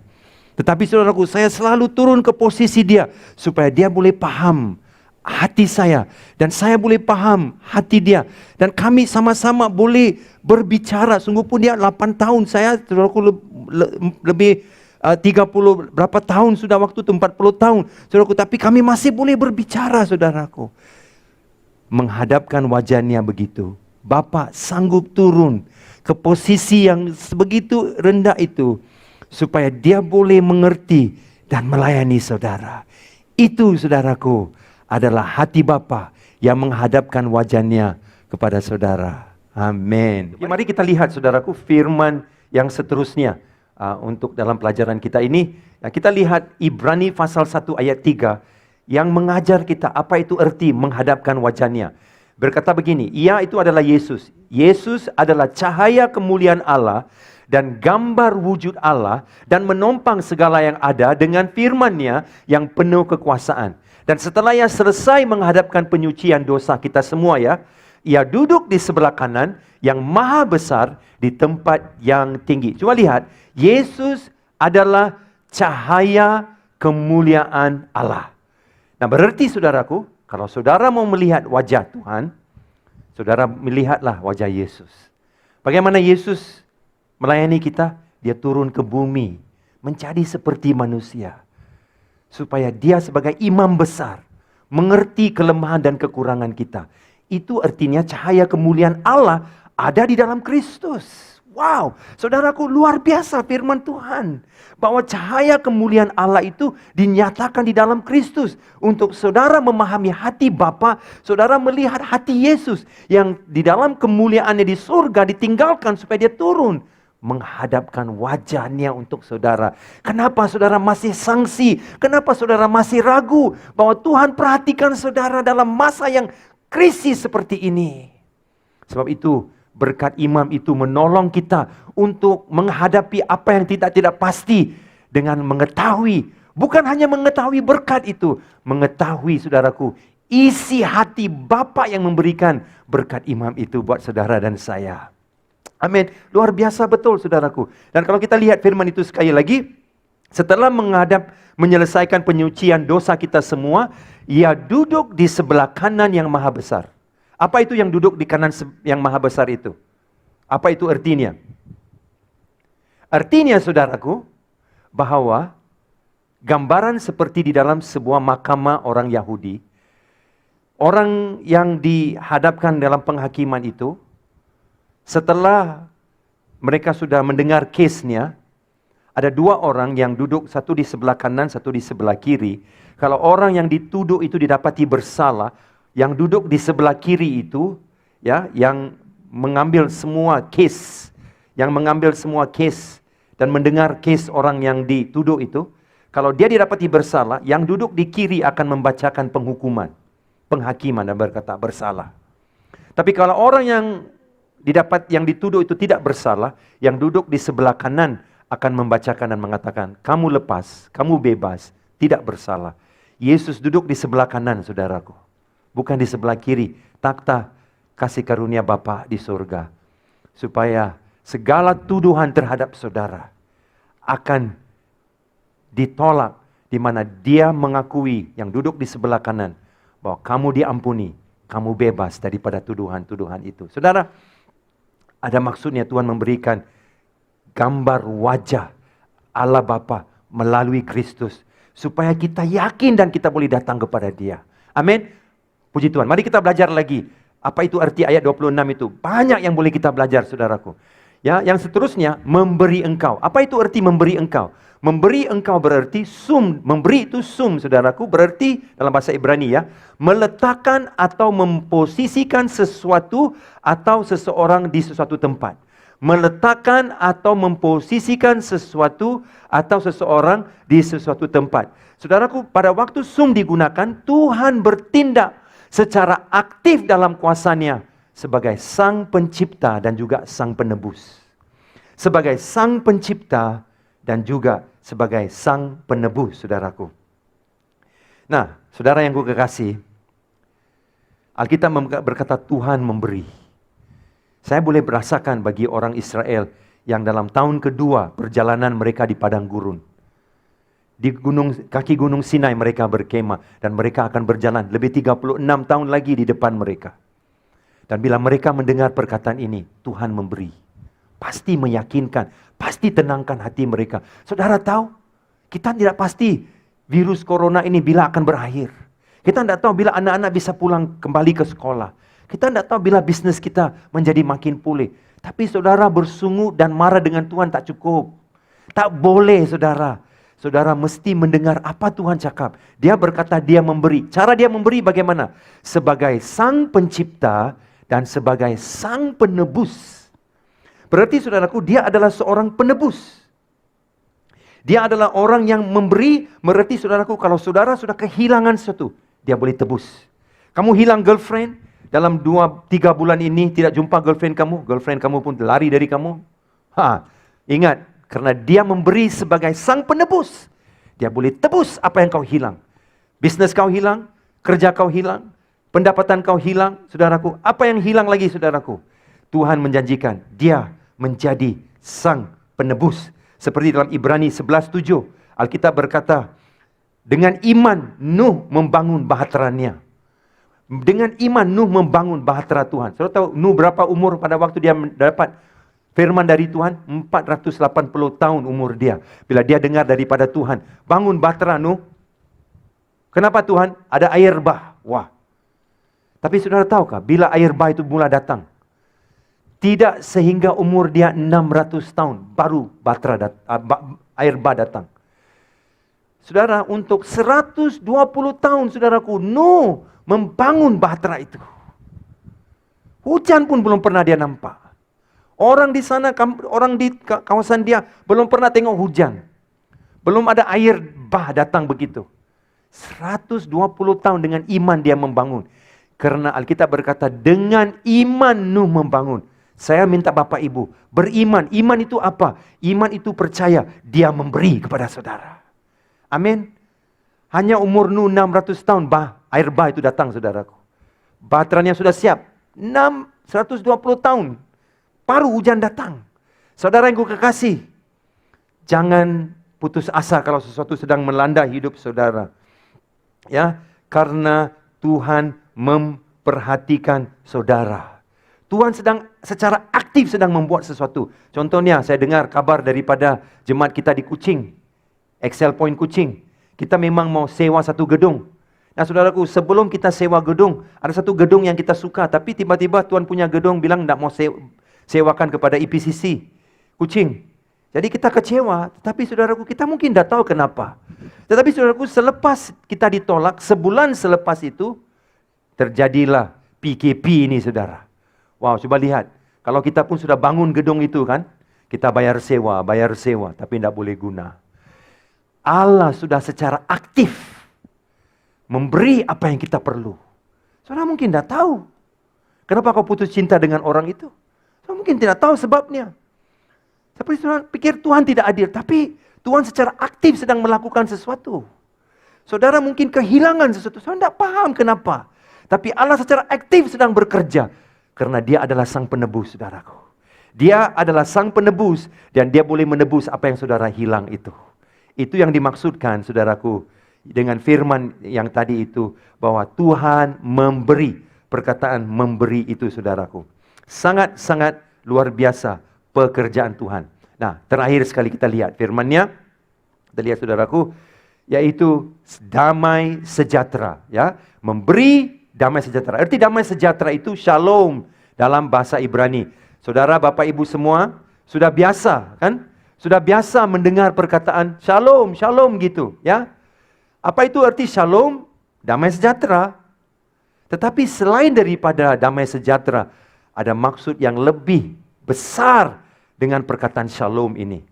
Tetapi saudaraku, saya selalu turun ke posisi dia supaya dia boleh paham hati saya dan saya boleh paham hati dia. Dan kami sama-sama boleh berbicara. Sungguh pun dia 8 tahun, saya saudaraku lebih 30 berapa tahun sudah waktu itu, 40 tahun saudaraku, tapi kami masih boleh berbicara, saudaraku. Menghadapkan wajahnya begitu, Bapa sanggup turun ke posisi yang sebegitu rendah itu supaya dia boleh mengerti dan melayani saudara. Itu, saudaraku, adalah hati Bapa yang menghadapkan wajahnya kepada saudara. Amin. Mari kita lihat, saudaraku, firman yang seterusnya. Untuk dalam pelajaran kita ini, kita lihat Ibrani pasal 1 ayat 3 yang mengajar kita apa itu erti menghadapkan wajahnya. Berkata begini, ia itu adalah Yesus. Yesus adalah cahaya kemuliaan Allah dan gambar wujud Allah dan menompang segala yang ada dengan firman-Nya yang penuh kekuasaan. Dan setelah ia selesai menghadapkan penyucian dosa kita semua, ya, Ia duduk di sebelah kanan yang maha besar di tempat yang tinggi. Coba lihat, Yesus adalah cahaya kemuliaan Allah. Nah, berarti saudaraku, kalau saudara mau melihat wajah Tuhan, saudara melihatlah wajah Yesus. Bagaimana Yesus melayani kita? Dia turun ke bumi, menjadi seperti manusia. Supaya dia sebagai imam besar, mengerti kelemahan dan kekurangan kita. Itu artinya cahaya kemuliaan Allah ada di dalam Kristus. Wow, saudaraku, luar biasa firman Tuhan. Bahwa cahaya kemuliaan Allah itu dinyatakan di dalam Kristus. Untuk saudara memahami hati Bapa, saudara melihat hati Yesus yang di dalam kemuliaannya di surga ditinggalkan supaya dia turun. Menghadapkan wajahnya untuk saudara. Kenapa saudara masih sangsi? Kenapa saudara masih ragu bahwa Tuhan perhatikan saudara dalam masa yang krisis seperti ini? Sebab itu, berkat imam itu menolong kita untuk menghadapi apa yang tidak pasti dengan mengetahui. Bukan hanya mengetahui berkat itu, mengetahui saudaraku, isi hati Bapa yang memberikan berkat imam itu buat saudara dan saya. Amin. Luar biasa betul saudaraku. Dan kalau kita lihat firman itu sekali lagi, setelah menyelesaikan penyucian dosa kita semua, ia duduk di sebelah kanan yang maha besar. Apa itu yang duduk di kanan yang maha besar itu? Apa itu artinya? Artinya saudaraku, bahwa gambaran seperti di dalam sebuah mahkamah orang Yahudi, orang yang dihadapkan dalam penghakiman itu, setelah mereka sudah mendengar case-nya, ada dua orang yang duduk, satu di sebelah kanan, satu di sebelah kiri. Kalau orang yang dituduh itu didapati bersalah, yang duduk di sebelah kiri itu, ya, yang mengambil semua case, dan mendengar case orang yang dituduh itu, kalau dia didapati bersalah, yang duduk di kiri akan membacakan penghakiman dan berkata bersalah. Tapi kalau orang yang dituduh itu tidak bersalah, yang duduk di sebelah kanan akan membacakan dan mengatakan, kamu lepas, kamu bebas, tidak bersalah. Yesus duduk di sebelah kanan, saudaraku. Bukan di sebelah kiri. Takhta kasih karunia Bapa di surga. Supaya segala tuduhan terhadap saudara akan ditolak, di mana dia mengakui yang duduk di sebelah kanan bahwa kamu diampuni, kamu bebas daripada tuduhan-tuduhan itu. Saudara, ada maksudnya Tuhan memberikan gambar wajah Allah Bapa melalui Kristus. Supaya kita yakin dan kita boleh datang kepada Dia. Amin. Puji Tuhan. Mari kita belajar lagi. Apa itu arti ayat 26 itu? Banyak yang boleh kita belajar, saudaraku. Ya, yang seterusnya, memberi engkau. Apa itu arti memberi engkau? Memberi engkau berarti memberi itu saudaraku, berarti dalam bahasa Ibrani ya, meletakkan atau memposisikan sesuatu atau seseorang di sesuatu tempat. Meletakkan atau memposisikan sesuatu atau seseorang di sesuatu tempat. Saudaraku, pada waktu digunakan, Tuhan bertindak secara aktif dalam kuasanya sebagai Sang Pencipta dan juga Sang Penebus. Sebagai Sang Pencipta dan juga sebagai Sang Penebus, saudaraku. Nah, saudara yang kukasihi, Alkitab berkata Tuhan memberi. Saya boleh merasakan bagi orang Israel yang dalam tahun kedua perjalanan mereka di padang gurun. Di kaki gunung Sinai mereka berkemah dan mereka akan berjalan lebih 36 tahun lagi di depan mereka. Dan bila mereka mendengar perkataan ini, Tuhan memberi. Pasti meyakinkan, pasti tenangkan hati mereka. Saudara tahu, kita tidak pasti virus corona ini bila akan berakhir. Kita tidak tahu bila anak-anak bisa pulang kembali ke sekolah. Kita tidak tahu bila bisnis kita menjadi makin pulih. Tapi saudara bersungut dan marah dengan Tuhan tak cukup. Tak boleh saudara. Saudara mesti mendengar apa Tuhan cakap. Dia berkata dia memberi. Cara dia memberi bagaimana? Sebagai Sang Pencipta dan sebagai Sang Penebus. Berarti saudaraku, dia adalah seorang penebus. Dia adalah orang yang memberi. Berarti saudaraku, kalau saudara sudah kehilangan sesuatu, dia boleh tebus. Kamu hilang girlfriend, dalam 2-3 bulan ini tidak jumpa girlfriend kamu pun lari dari kamu. Ingat, karena dia memberi sebagai Sang Penebus. Dia boleh tebus apa yang kau hilang. Bisnis kau hilang, kerja kau hilang, Pendapatan kau hilang, saudaraku. Apa yang hilang lagi, saudaraku? Tuhan menjanjikan, Dia menjadi sang penebus. Seperti dalam Ibrani 11:7, Alkitab berkata, dengan iman Nuh membangun bahteranya. Dengan iman Nuh membangun bahtera Tuhan. Saudara tahu Nuh berapa umur pada waktu dia mendapat firman dari Tuhan? 480 tahun umur dia. Bila dia dengar daripada Tuhan, bangun bahtera Nuh. Kenapa Tuhan? Ada air bah. Wah. Tapi saudara tahukah, bila air bah itu mula datang, tidak sehingga umur dia 600 tahun, baru air bah datang. Saudara, untuk 120 tahun, saudaraku, Nuh membangun bahtera itu. Hujan pun belum pernah dia nampak. Orang di sana, orang di kawasan dia, belum pernah tengok hujan. Belum ada air bah datang begitu. 120 tahun dengan iman dia membangun. Karena Alkitab berkata, dengan iman Nuh membangun. Saya minta Bapak Ibu, beriman. Iman itu apa? Iman itu percaya, Dia memberi kepada saudara. Amin. Hanya umur Nuh 600 tahun, air bah itu datang, saudaraku. Bahteranya sudah siap. 120 tahun, baru hujan datang. Saudara yang kekasih, jangan putus asa kalau sesuatu sedang melanda hidup saudara. Ya, karena Tuhan memperhatikan saudara. Tuhan secara aktif sedang membuat sesuatu. Contohnya, saya dengar kabar daripada jemaat kita di Kuching, Excel Point Kuching. Kita memang mau sewa satu gedung. Nah saudaraku, sebelum kita sewa gedung, ada satu gedung yang kita suka, tapi tiba-tiba Tuhan punya gedung bilang tidak mau sewakan kepada IPCC Kuching. Jadi kita kecewa, tetapi saudaraku, kita mungkin tidak tahu kenapa. Tetapi saudaraku, selepas kita ditolak, sebulan selepas itu, terjadilah PKP ini saudara. Wow, coba lihat. Kalau kita pun sudah bangun gedung itu kan, kita bayar sewa, tapi tidak boleh guna. Allah sudah secara aktif memberi apa yang kita perlu. Saudara mungkin tidak tahu. Kenapa kau putus cinta dengan orang itu? Saudara mungkin tidak tahu sebabnya. Tapi saudara pikir Tuhan tidak adil, tapi Tuhan secara aktif sedang melakukan sesuatu. Saudara mungkin kehilangan sesuatu, saudara tidak paham kenapa. Tapi Allah secara aktif sedang bekerja. Karena Dia adalah sang penebus, saudaraku. Dia adalah sang penebus dan Dia boleh menebus apa yang saudara hilang itu. Itu yang dimaksudkan, saudaraku, dengan firman yang tadi itu, bahwa Tuhan memberi. Perkataan memberi itu, saudaraku. Sangat-sangat luar biasa pekerjaan Tuhan. Nah, terakhir sekali kita lihat firman-Nya. Kita lihat, saudaraku, yaitu damai sejahtera. Ya, memberi damai sejahtera. Arti damai sejahtera itu shalom dalam bahasa Ibrani. Saudara, Bapak, Ibu semua sudah biasa kan? Sudah biasa mendengar perkataan shalom, shalom gitu, ya. Apa itu arti shalom? Damai sejahtera. Tetapi selain daripada damai sejahtera, ada maksud yang lebih besar dengan perkataan shalom ini.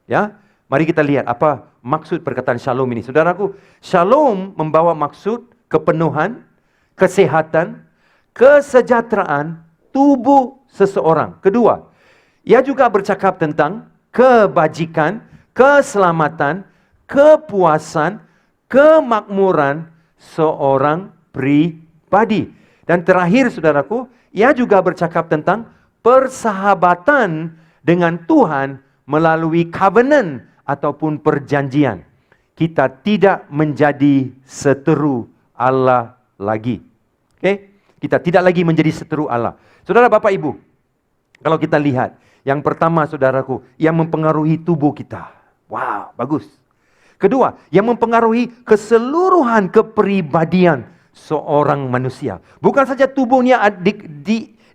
Ya, mari kita lihat apa maksud perkataan shalom ini. Saudaraku, shalom membawa maksud kepenuhan, kesehatan, kesejahteraan tubuh seseorang. Kedua, ia juga bercakap tentang kebajikan, keselamatan, kepuasan, kemakmuran seorang pribadi. Dan terakhir, saudaraku, ia juga bercakap tentang persahabatan dengan Tuhan melalui covenant ataupun perjanjian. Kita tidak menjadi seteru Allah lagi. Oke? Kita tidak lagi menjadi seteru Allah. Saudara, Bapak, Ibu, kalau kita lihat, yang pertama, saudaraku, yang mempengaruhi tubuh kita. Wow, bagus. Kedua, yang mempengaruhi keseluruhan kepribadian seorang manusia. Bukan saja tubuhnya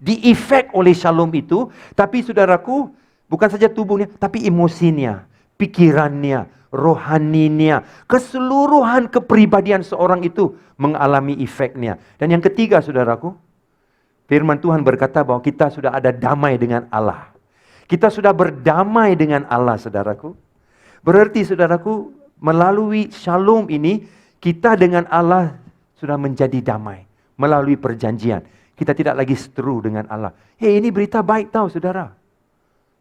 diefek oleh shalom itu, tapi saudaraku, bukan saja tubuhnya, tapi emosinya, pikirannya, rohaninya, keseluruhan kepribadian seorang itu mengalami efeknya. Dan yang ketiga, saudaraku, firman Tuhan berkata bahwa kita sudah ada damai dengan Allah. Kita sudah berdamai dengan Allah, saudaraku. Berarti, saudaraku, melalui shalom ini, kita dengan Allah sudah menjadi damai. Melalui perjanjian. Kita tidak lagi seteru dengan Allah. Hei, ini berita baik tahu, saudara.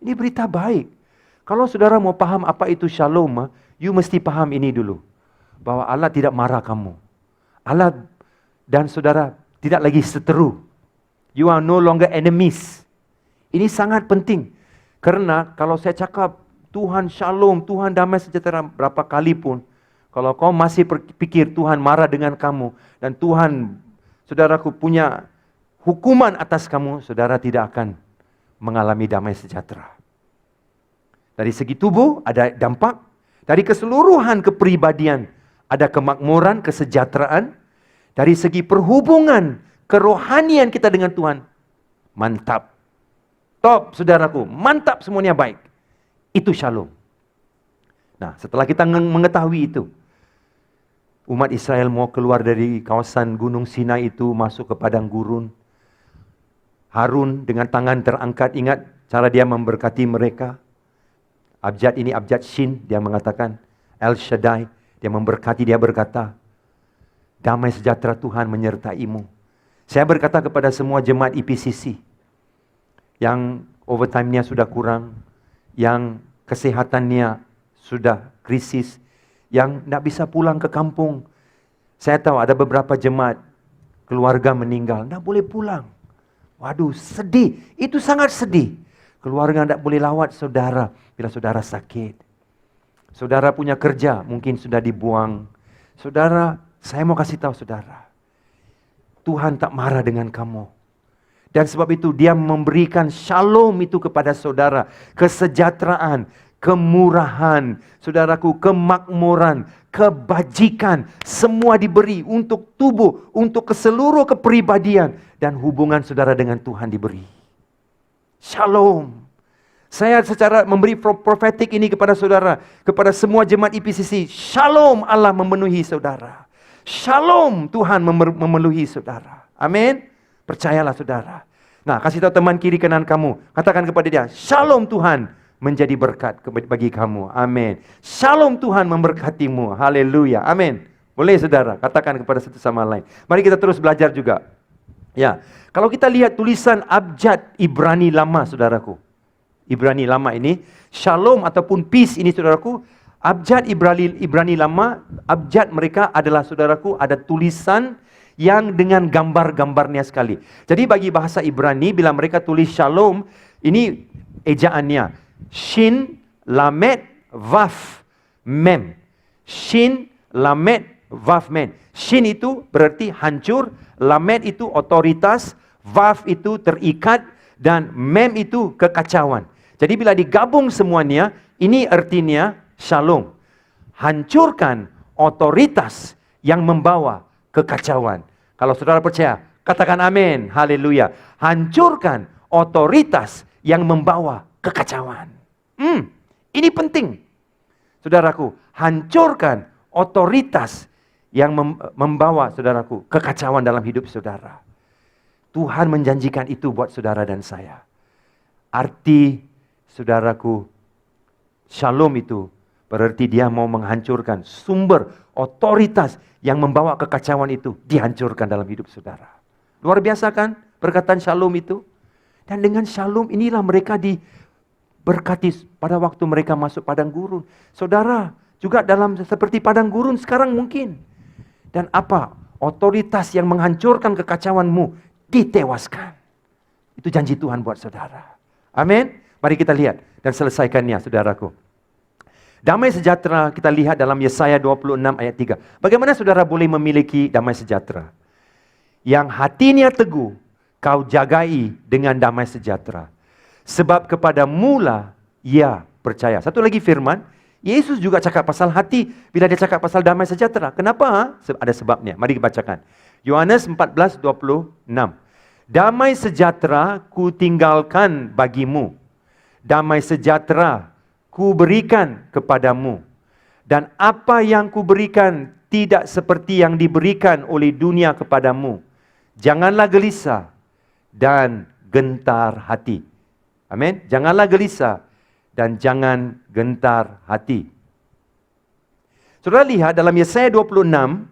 Ini berita baik. Kalau saudara mau paham apa itu shalom, you mesti paham ini dulu. Bahwa Allah tidak marah kamu. Allah dan saudara tidak lagi seteru. You are no longer enemies. Ini sangat penting. Karena kalau saya cakap Tuhan shalom, Tuhan damai sejahtera berapa kali pun, kalau kau masih berpikir Tuhan marah dengan kamu dan Tuhan, saudaraku, punya hukuman atas kamu, saudara tidak akan mengalami damai sejahtera. Dari segi tubuh ada dampak, dari keseluruhan kepribadian ada kemakmuran, kesejahteraan. Dari segi perhubungan, kerohanian kita dengan Tuhan, mantap. Top, saudaraku, mantap, semuanya baik. Itu shalom. Nah, setelah kita mengetahui itu, umat Israel mau keluar dari kawasan Gunung Sinai itu, masuk ke padang gurun. Harun dengan tangan terangkat, ingat cara dia memberkati mereka. Abjad ini, abjad Shin, dia mengatakan, El Shaddai, dia memberkati, dia berkata, damai sejahtera Tuhan menyertaimu. Saya berkata kepada semua jemaat IPCC, yang overtime-nya sudah kurang, yang kesehatannya sudah krisis, yang tidak bisa pulang ke kampung. Saya tahu ada beberapa jemaat, keluarga meninggal, tidak boleh pulang. Waduh, sedih, itu sangat sedih. Keluarga tidak boleh lawat saudara, bila saudara sakit. Saudara punya kerja, mungkin sudah dibuang. Saudara, saya mau kasih tahu saudara, Tuhan tak marah dengan kamu. Dan sebab itu dia memberikan shalom itu kepada saudara. Kesejahteraan, kemurahan, saudaraku, kemakmuran, kebajikan. Semua diberi untuk tubuh, untuk keseluruh kepribadian. Dan hubungan saudara dengan Tuhan diberi. Shalom. Saya secara memberi profetik ini kepada saudara, kepada semua jemaat IPCC. Shalom Allah memenuhi saudara. Shalom Tuhan memenuhi saudara. Amin. Percayalah saudara. Nah, kasih tahu teman kiri kanan kamu. Katakan kepada dia, shalom Tuhan menjadi berkat bagi kamu. Amin. Shalom Tuhan memberkatimu. Haleluya. Amin. Boleh saudara, katakan kepada satu sama lain. Mari kita terus belajar juga. Ya, kalau kita lihat tulisan abjad Ibrani lama saudaraku. Ibrani lama ini, shalom ataupun peace ini saudaraku, abjad Ibrani lama, abjad mereka adalah saudaraku, ada tulisan yang dengan gambar-gambarnya sekali. Jadi bagi bahasa Ibrani, bila mereka tulis shalom, ini ejaannya. Shin, lamed, vaf, mem. Shin, lamed, vaf, mem. Shin itu berarti hancur, lamed itu otoritas, vaf itu terikat, dan mem itu kekacauan. Jadi bila digabung semuanya, ini artinya shalom. Hancurkan otoritas yang membawa kekacauan. Kalau saudara percaya, katakan amin. Haleluya. Hancurkan otoritas yang membawa kekacauan. Ini penting. Saudaraku, hancurkan otoritas yang membawa saudaraku kekacauan dalam hidup saudara. Tuhan menjanjikan itu buat saudara dan saya. Arti saudaraku, shalom itu berarti dia mau menghancurkan sumber otoritas yang membawa kekacauan itu dihancurkan dalam hidup saudara. Luar biasa kan perkataan shalom itu? Dan dengan shalom inilah mereka diberkati pada waktu mereka masuk padang gurun. Saudara juga dalam seperti padang gurun sekarang mungkin. Dan apa? Otoritas yang menghancurkan kekacauanmu ditewaskan. Itu janji Tuhan buat saudara. Amin. Mari kita lihat dan selesaikannya saudaraku. Damai sejahtera kita lihat dalam Yesaya 26 ayat 3. Bagaimana saudara boleh memiliki damai sejahtera? Yang hatinya teguh, kau jagai dengan damai sejahtera. Sebab kepada mula ia percaya. Satu lagi firman, Yesus juga cakap pasal hati bila dia cakap pasal damai sejahtera. Kenapa? Ada sebabnya. Mari kita bacakan. Yohanes 14:26. Damai sejahtera ku tinggalkan bagimu. Damai sejahtera ku berikan kepadamu. Dan apa yang ku berikan tidak seperti yang diberikan oleh dunia kepadamu. Janganlah gelisah dan gentar hati. Amin. Janganlah gelisah dan jangan gentar hati. Saudara lihat dalam Yesaya 26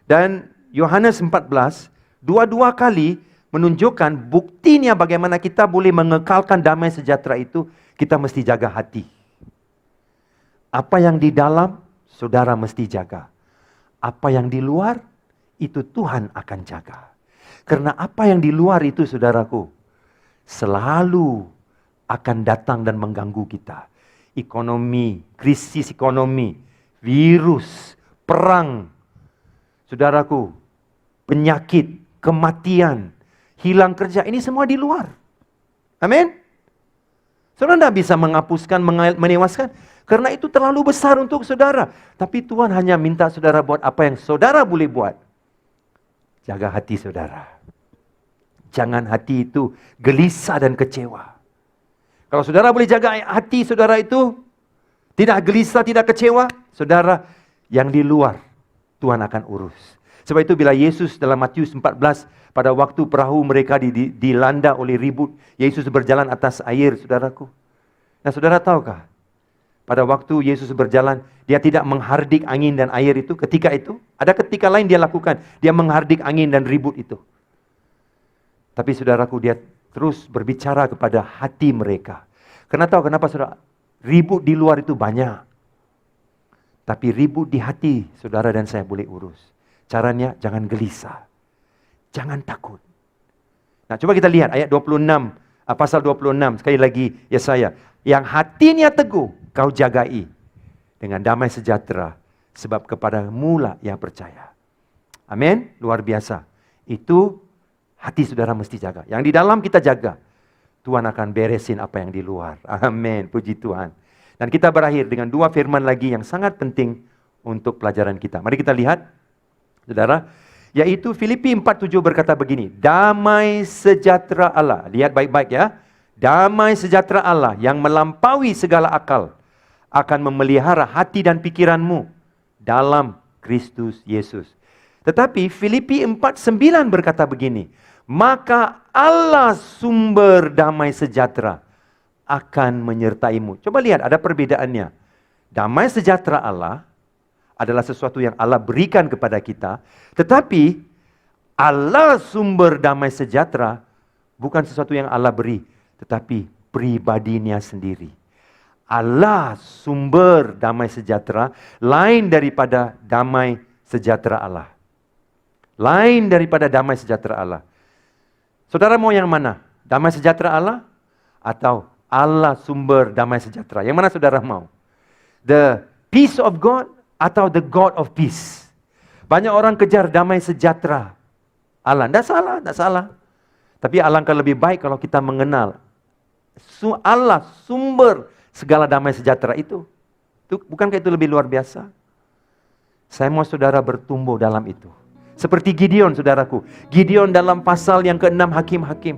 dan Yohanes 14, dua-dua kali menunjukkan buktinya bagaimana kita boleh mengekalkan damai sejahtera itu, kita mesti jaga hati. Apa yang di dalam, saudara mesti jaga. Apa yang di luar, itu Tuhan akan jaga. Karena apa yang di luar itu, saudaraku, selalu akan datang dan mengganggu kita. Ekonomi, krisis ekonomi, virus, perang, saudaraku, penyakit, kematian, hilang kerja, ini semua di luar. Amin. Saudara tidak bisa menghapuskan, menewaskan, karena itu terlalu besar untuk saudara. Tapi Tuhan hanya minta saudara buat apa yang saudara boleh buat. Jaga hati saudara. Jangan hati itu gelisah dan kecewa. Kalau saudara boleh jaga hati saudara itu, tidak gelisah, tidak kecewa, saudara, yang di luar Tuhan akan urus. Sebab itu bila Yesus dalam Matius 14, pada waktu perahu mereka dilanda oleh ribut, Yesus berjalan atas air, saudaraku. Nah, saudara tahukah? Pada waktu Yesus berjalan, dia tidak menghardik angin dan air itu ketika itu. Ada ketika lain dia lakukan, dia menghardik angin dan ribut itu. Tapi saudaraku, dia terus berbicara kepada hati mereka. Karena tahu kenapa, saudara? Ribut di luar itu banyak. Tapi ribut di hati, saudara dan saya boleh urus. Caranya jangan gelisah. Jangan takut. Nah, coba kita lihat ayat 26, pasal 26, sekali lagi Yesaya. Yang hatinya teguh, kau jagai dengan damai sejahtera, sebab kepadamu lah ia percaya. Amin, luar biasa. Itu hati saudara mesti jaga. Yang di dalam kita jaga, Tuhan akan beresin apa yang di luar. Amin, puji Tuhan. Dan kita berakhir dengan dua firman lagi yang sangat penting untuk pelajaran kita. Mari kita lihat, saudara. Yaitu Filipi 4:7 berkata begini, damai sejahtera Allah, lihat baik-baik ya, damai sejahtera Allah yang melampaui segala akal akan memelihara hati dan pikiranmu dalam Kristus Yesus. Tetapi Filipi 4:9 berkata begini, maka Allah sumber damai sejahtera akan menyertaimu. Coba lihat, ada perbedaannya. Damai sejahtera Allah adalah sesuatu yang Allah berikan kepada kita. Tetapi Allah sumber damai sejahtera bukan sesuatu yang Allah beri, tetapi pribadinya sendiri. Allah sumber damai sejahtera lain daripada damai sejahtera Allah. Lain daripada damai sejahtera Allah. Saudara mau yang mana? Damai sejahtera Allah atau Allah sumber damai sejahtera? Yang mana saudara mau? The peace of God atau the God of peace? Banyak orang kejar damai sejahtera Allah. Tidak salah, tidak salah. Tapi alangkah lebih baik kalau kita mengenal Allah sumber segala damai sejahtera itu. Bukankah itu lebih luar biasa? Saya mau saudara bertumbuh dalam itu. Seperti Gideon, saudaraku. Gideon dalam pasal yang ke-6 Hakim-Hakim.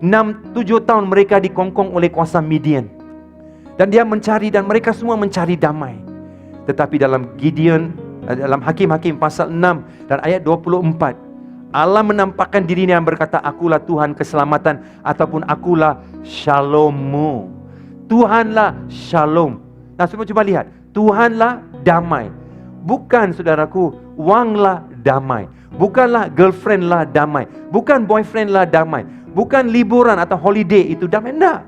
6-7 tahun mereka dikongkong oleh kuasa Midian. Dan dia mencari, dan mereka semua mencari damai. Tetapi dalam Gideon, dalam Hakim-Hakim pasal 6 dan ayat 24, Allah menampakkan dirinya yang berkata, akulah Tuhan keselamatan, ataupun akulah shalommu. Tuhanlah shalom. Nah, semua coba lihat, Tuhanlah damai. Bukan, saudaraku, uanglah damai. Bukanlah girlfriendlah damai. Bukan boyfriendlah damai. Bukan liburan atau holiday itu damai. Tidak.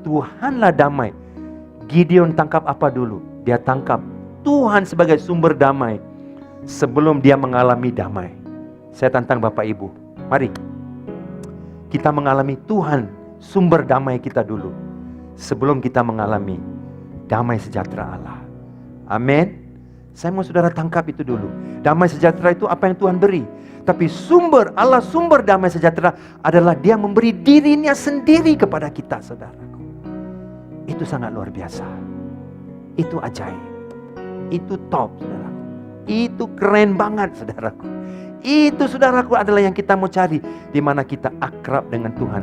Tuhanlah damai. Gideon tangkap apa dulu? Dia tangkap Tuhan sebagai sumber damai sebelum dia mengalami damai. Saya tantang Bapak Ibu, mari kita mengalami Tuhan sumber damai kita dulu sebelum kita mengalami damai sejahtera Allah. Amin. Saya mau saudara tangkap itu dulu. Damai sejahtera itu apa yang Tuhan beri. Tapi sumber, Allah sumber damai sejahtera adalah dia memberi dirinya sendiri kepada kita, saudaraku. Itu sangat luar biasa. Itu ajaib. Itu top, saudaraku. Itu keren banget, saudaraku. Itu, saudaraku, adalah yang kita mau cari. Di mana kita akrab dengan Tuhan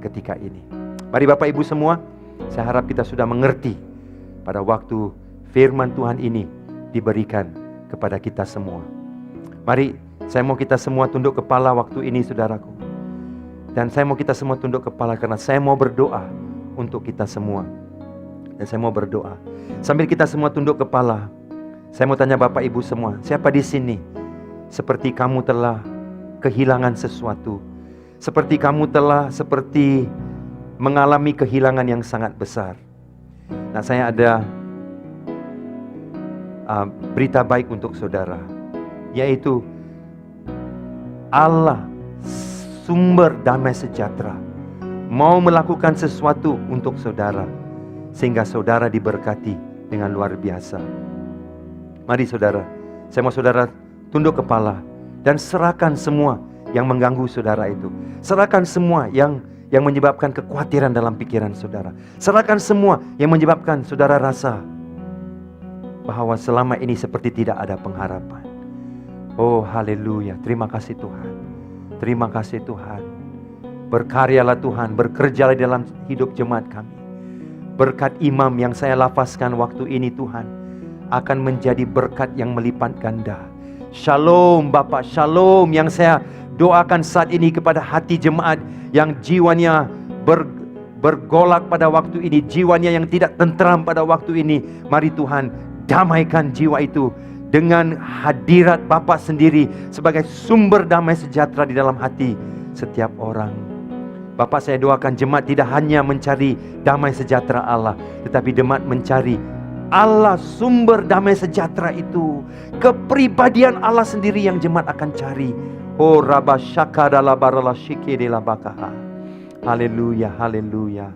ketika ini. Mari Bapak Ibu semua, saya harap kita sudah mengerti pada waktu firman Tuhan ini diberikan kepada kita semua. Mari, saya mau kita semua tunduk kepala waktu ini, saudaraku. Dan saya mau kita semua tunduk kepala karena saya mau berdoa untuk kita semua. Dan saya mau berdoa. Sambil kita semua tunduk kepala, saya mau tanya Bapak Ibu semua, siapa di sini seperti kamu telah kehilangan sesuatu? Seperti kamu telah mengalami kehilangan yang sangat besar. Nah, saya ada berita baik untuk saudara, yaitu Allah sumber damai sejahtera, mau melakukan sesuatu untuk saudara, sehingga saudara diberkati dengan luar biasa. Mari saudara, saya mau saudara tunduk kepala dan serahkan semua yang mengganggu saudara itu. Serahkan semua yang menyebabkan kekhawatiran dalam pikiran saudara. Serahkan semua yang menyebabkan saudara rasa bahwa selama ini seperti tidak ada pengharapan. Oh haleluya, terima kasih Tuhan. Terima kasih Tuhan. Berkaryalah Tuhan, bekerjalah dalam hidup jemaat kami. Berkat imam yang saya lafazkan waktu ini Tuhan, akan menjadi berkat yang melipat ganda. Shalom Bapak, shalom yang saya doakan saat ini kepada hati jemaat yang jiwanya bergolak pada waktu ini, jiwanya yang tidak tentram pada waktu ini. Mari Tuhan, damaikan jiwa itu dengan hadirat Bapa sendiri sebagai sumber damai sejahtera di dalam hati setiap orang. Bapak, saya doakan jemaat tidak hanya mencari damai sejahtera Allah, tetapi jemaat mencari Allah sumber damai sejahtera itu. Kepribadian Allah sendiri yang jemaat akan cari. Oh Rabba Syakadala Barala Shikidela Bakaha. Haleluya, haleluya,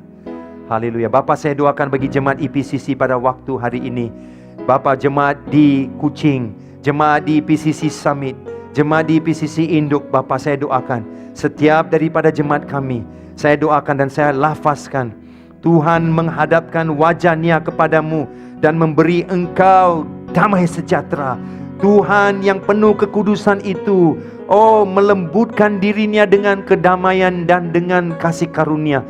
haleluya. Bapak, saya doakan bagi jemaat IPCC pada waktu hari ini. Bapak, jemaat di Kuching, jemaat di IPCC Summit, jemaat di IPCC Induk, Bapak saya doakan setiap daripada jemaat kami, saya doakan dan saya lafazkan, Tuhan menghadapkan wajah-Nya kepadamu dan memberi engkau damai sejahtera. Tuhan yang penuh kekudusan itu, oh melembutkan dirinya dengan kedamaian dan dengan kasih karunia,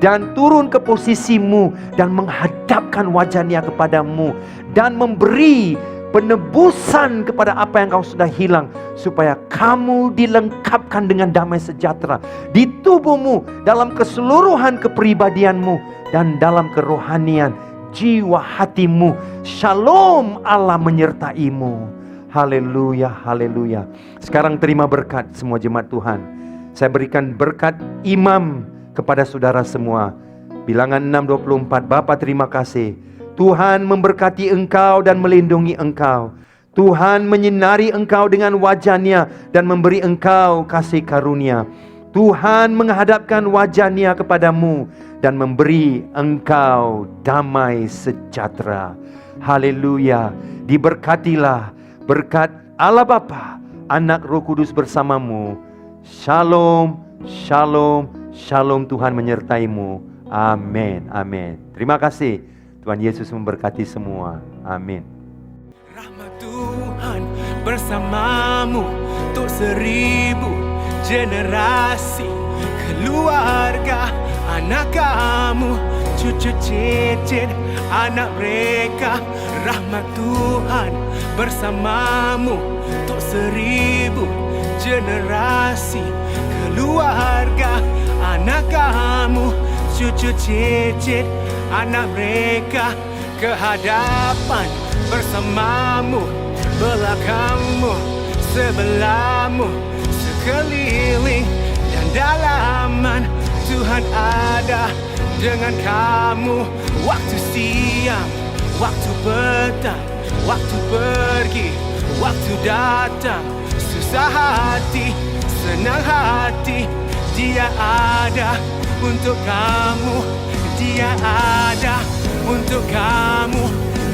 dan turun ke posisimu dan menghadapkan wajah-Nya kepadamu dan memberi penebusan kepada apa yang kau sudah hilang, supaya kamu dilengkapkan dengan damai sejahtera di tubuhmu, dalam keseluruhan kepribadianmu dan dalam kerohanian jiwa hatimu. Shalom Allah menyertaimu. Haleluya, haleluya. Sekarang terima berkat semua jemaat Tuhan. Saya berikan berkat imam kepada saudara semua. Bilangan 6:24. Bapa, terima kasih. Tuhan memberkati engkau dan melindungi engkau. Tuhan menyinari engkau dengan wajah-Nya dan memberi engkau kasih karunia. Tuhan menghadapkan wajah-Nya kepadamu dan memberi engkau damai sejahtera. Haleluya. Diberkatilah berkat Allah Bapa, Anak, Roh Kudus bersamamu. Shalom, shalom, shalom. Tuhan menyertaimu. Amin, amin. Terima kasih. Tuhan Yesus memberkati semua. Amin. Rahmat Tuhan bersamamu untuk 1000 generasi, keluarga, anak kamu, cucu cicit, anak mereka. Rahmat Tuhan bersamamu untuk 1000 generasi, keluarga, anak kamu, cucu cicit, anak mereka. Kehadapan bersamamu, belakangmu, sebelahmu, sekeliling dan dalaman. Tuhan ada dengan kamu. Waktu siang, waktu petang, waktu pergi, waktu datang. Susah hati, senang hati, Dia ada untuk kamu. Dia ada untuk kamu.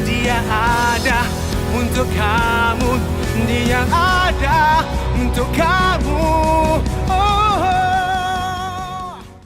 Dia ada untuk kamu. Dia ada untuk kamu. Oh.